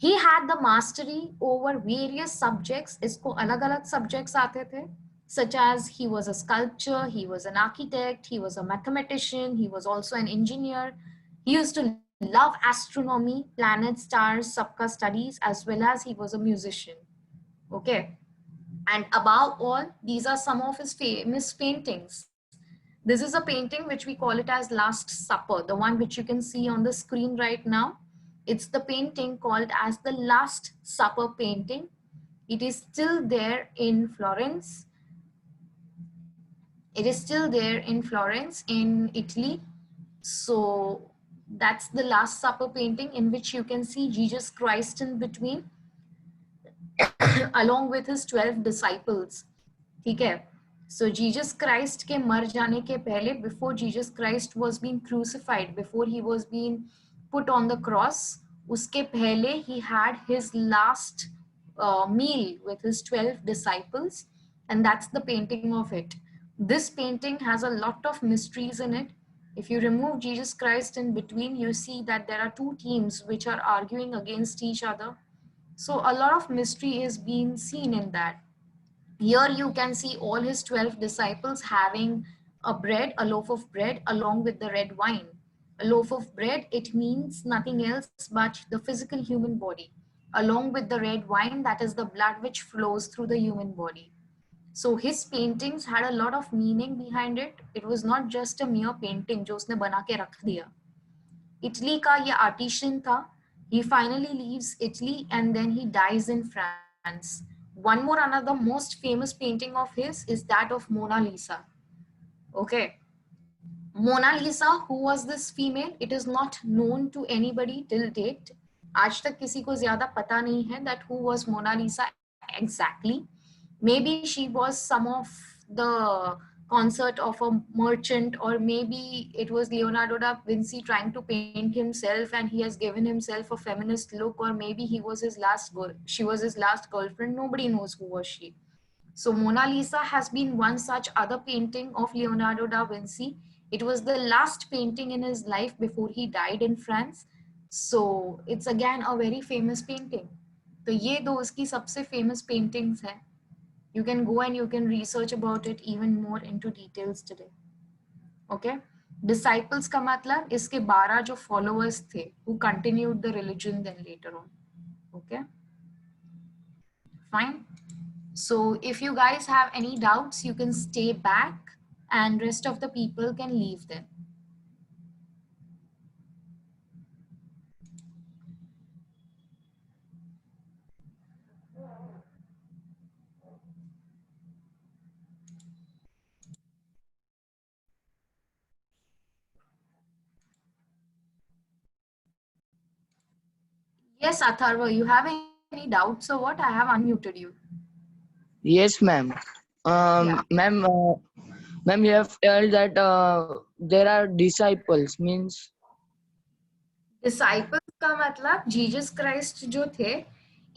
A: He had the mastery over various subjects. इसको अलग अलग subjects आते थे, such as he was a sculptor, he was an architect, he was a mathematician, he was also an engineer. He used to love astronomy, planets, stars, sabka studies, as well as he was a musician. Okay. And above all, these are some of his famous paintings. This is a painting which we call it as Last Supper, the one which you can see on the screen right now. It's the painting called as the Last Supper painting. It is still there in Florence. It is still there in Florence in Italy. So that's the Last Supper painting in which you can see Jesus Christ in between along with his 12 disciples. ठीक है. So Jesus Christ के मर जाने के पहले, before Jesus Christ was being crucified, before he was being put on the cross, उसके पहले he had his last meal with his 12 disciples, and that's the painting of it. This painting has a lot of mysteries in it. If you remove Jesus Christ in between, you see that there are two teams which are arguing against each other. So a lot of mystery is being seen in that. Here you can see all his 12 disciples having a bread, a loaf of bread, along with the red wine. A loaf of bread, it means nothing else but the physical human body, along with the red wine, that is the blood which flows through the human body. So his paintings had a lot of meaning behind it. It was not just a mere painting जो उसने बना के रख दिया. Italy का ये artisan था. He finally leaves Italy and then he dies in France. One more, another most famous painting of his is that of Mona Lisa. Okay. Mona Lisa, who was this female? It is not known to anybody till date. आज तक किसी को ज्यादा पता नहीं है that who was Mona Lisa exactly. Maybe she was some of the concert of a merchant, or maybe it was Leonardo da Vinci trying to paint himself and he has given himself a feminist look, or maybe he was his last girl, she was his last girlfriend. Nobody knows who was she. So Mona Lisa has been one such other painting of Leonardo da Vinci. It was the last painting in his life before he died in France. So it's again a very famous painting. तो ये दो उसकी सबसे famous paintings हैं. You can go and you can research about it even more into details today. Okay. Disciples का मतलब इसके 12 जो followers थे who continued the religion then later on. Okay. Fine. So if you guys have any doubts, you can stay back and rest of the people can leave them. Yes, Atharva, you have any doubts or what? I have unmuted you.
C: Yes, ma'am.
A: Yeah.
C: Ma'am, you have told that there are disciples, means
A: Disciples का मतलब Jesus Christ जो थे,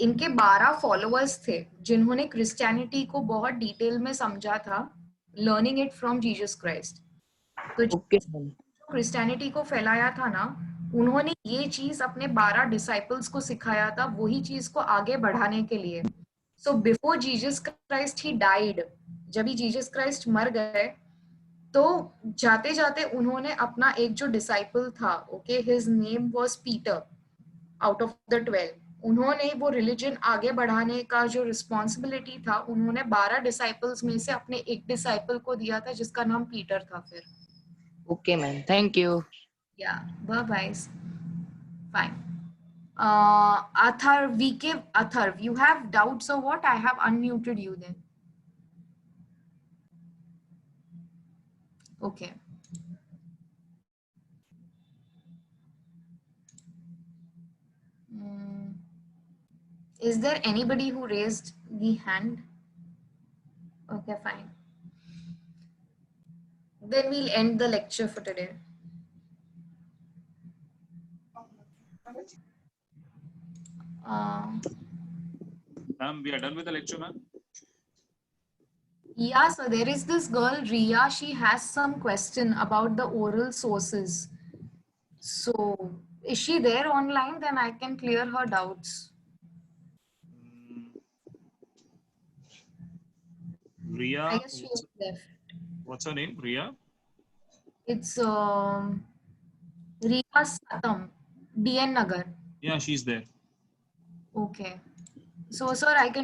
A: इनके 12 followers थे जिन्होंने Christianity को बहुत detail में समझा था, learning it from Jesus Christ. तो
C: okay, ma'am.
A: क्रिश्चियनिटी को फैलाया था ना, उन्होंने ये चीज अपने 12 डिसाइपल्स को सिखाया था, वही चीज को आगे बढ़ाने के लिए. So before Jesus Christ he died, जब ही जीसस क्राइस्ट मर गए, तो जाते जाते उन्होंने अपना एक जो डिसाइपल था, okay, his name was Peter, out of the 12, उन्होंने वो रिलीजन आगे बढ़ाने का जो रिस्पॉन्सिबिलिटी था, उन्होंने 12 डिसाइपल्स में से अपने एक डिसाइपल को दिया था, जिसका नाम पीटर था फिर.
C: Okay, ma'am. Thank you.
A: Yeah, bye bye. Fine. Atharv, Atharv, you have doubts or what? I have unmuted you then. Okay. Mm, is there anybody who raised the hand? Okay, fine. Then we'll end the lecture for today.
B: Ma'am, we are done with the lecture, ma'am.
A: Yeah, so there is this girl, Ria. She has some question about the oral sources. So, is she there online? Then I can clear her doubts.
B: Ria,
A: I guess she is left.
B: what's her name? Ria?
A: It's Ria Satam, DN Nagar.
B: Yeah, she's there.
A: Okay. So, sir, I can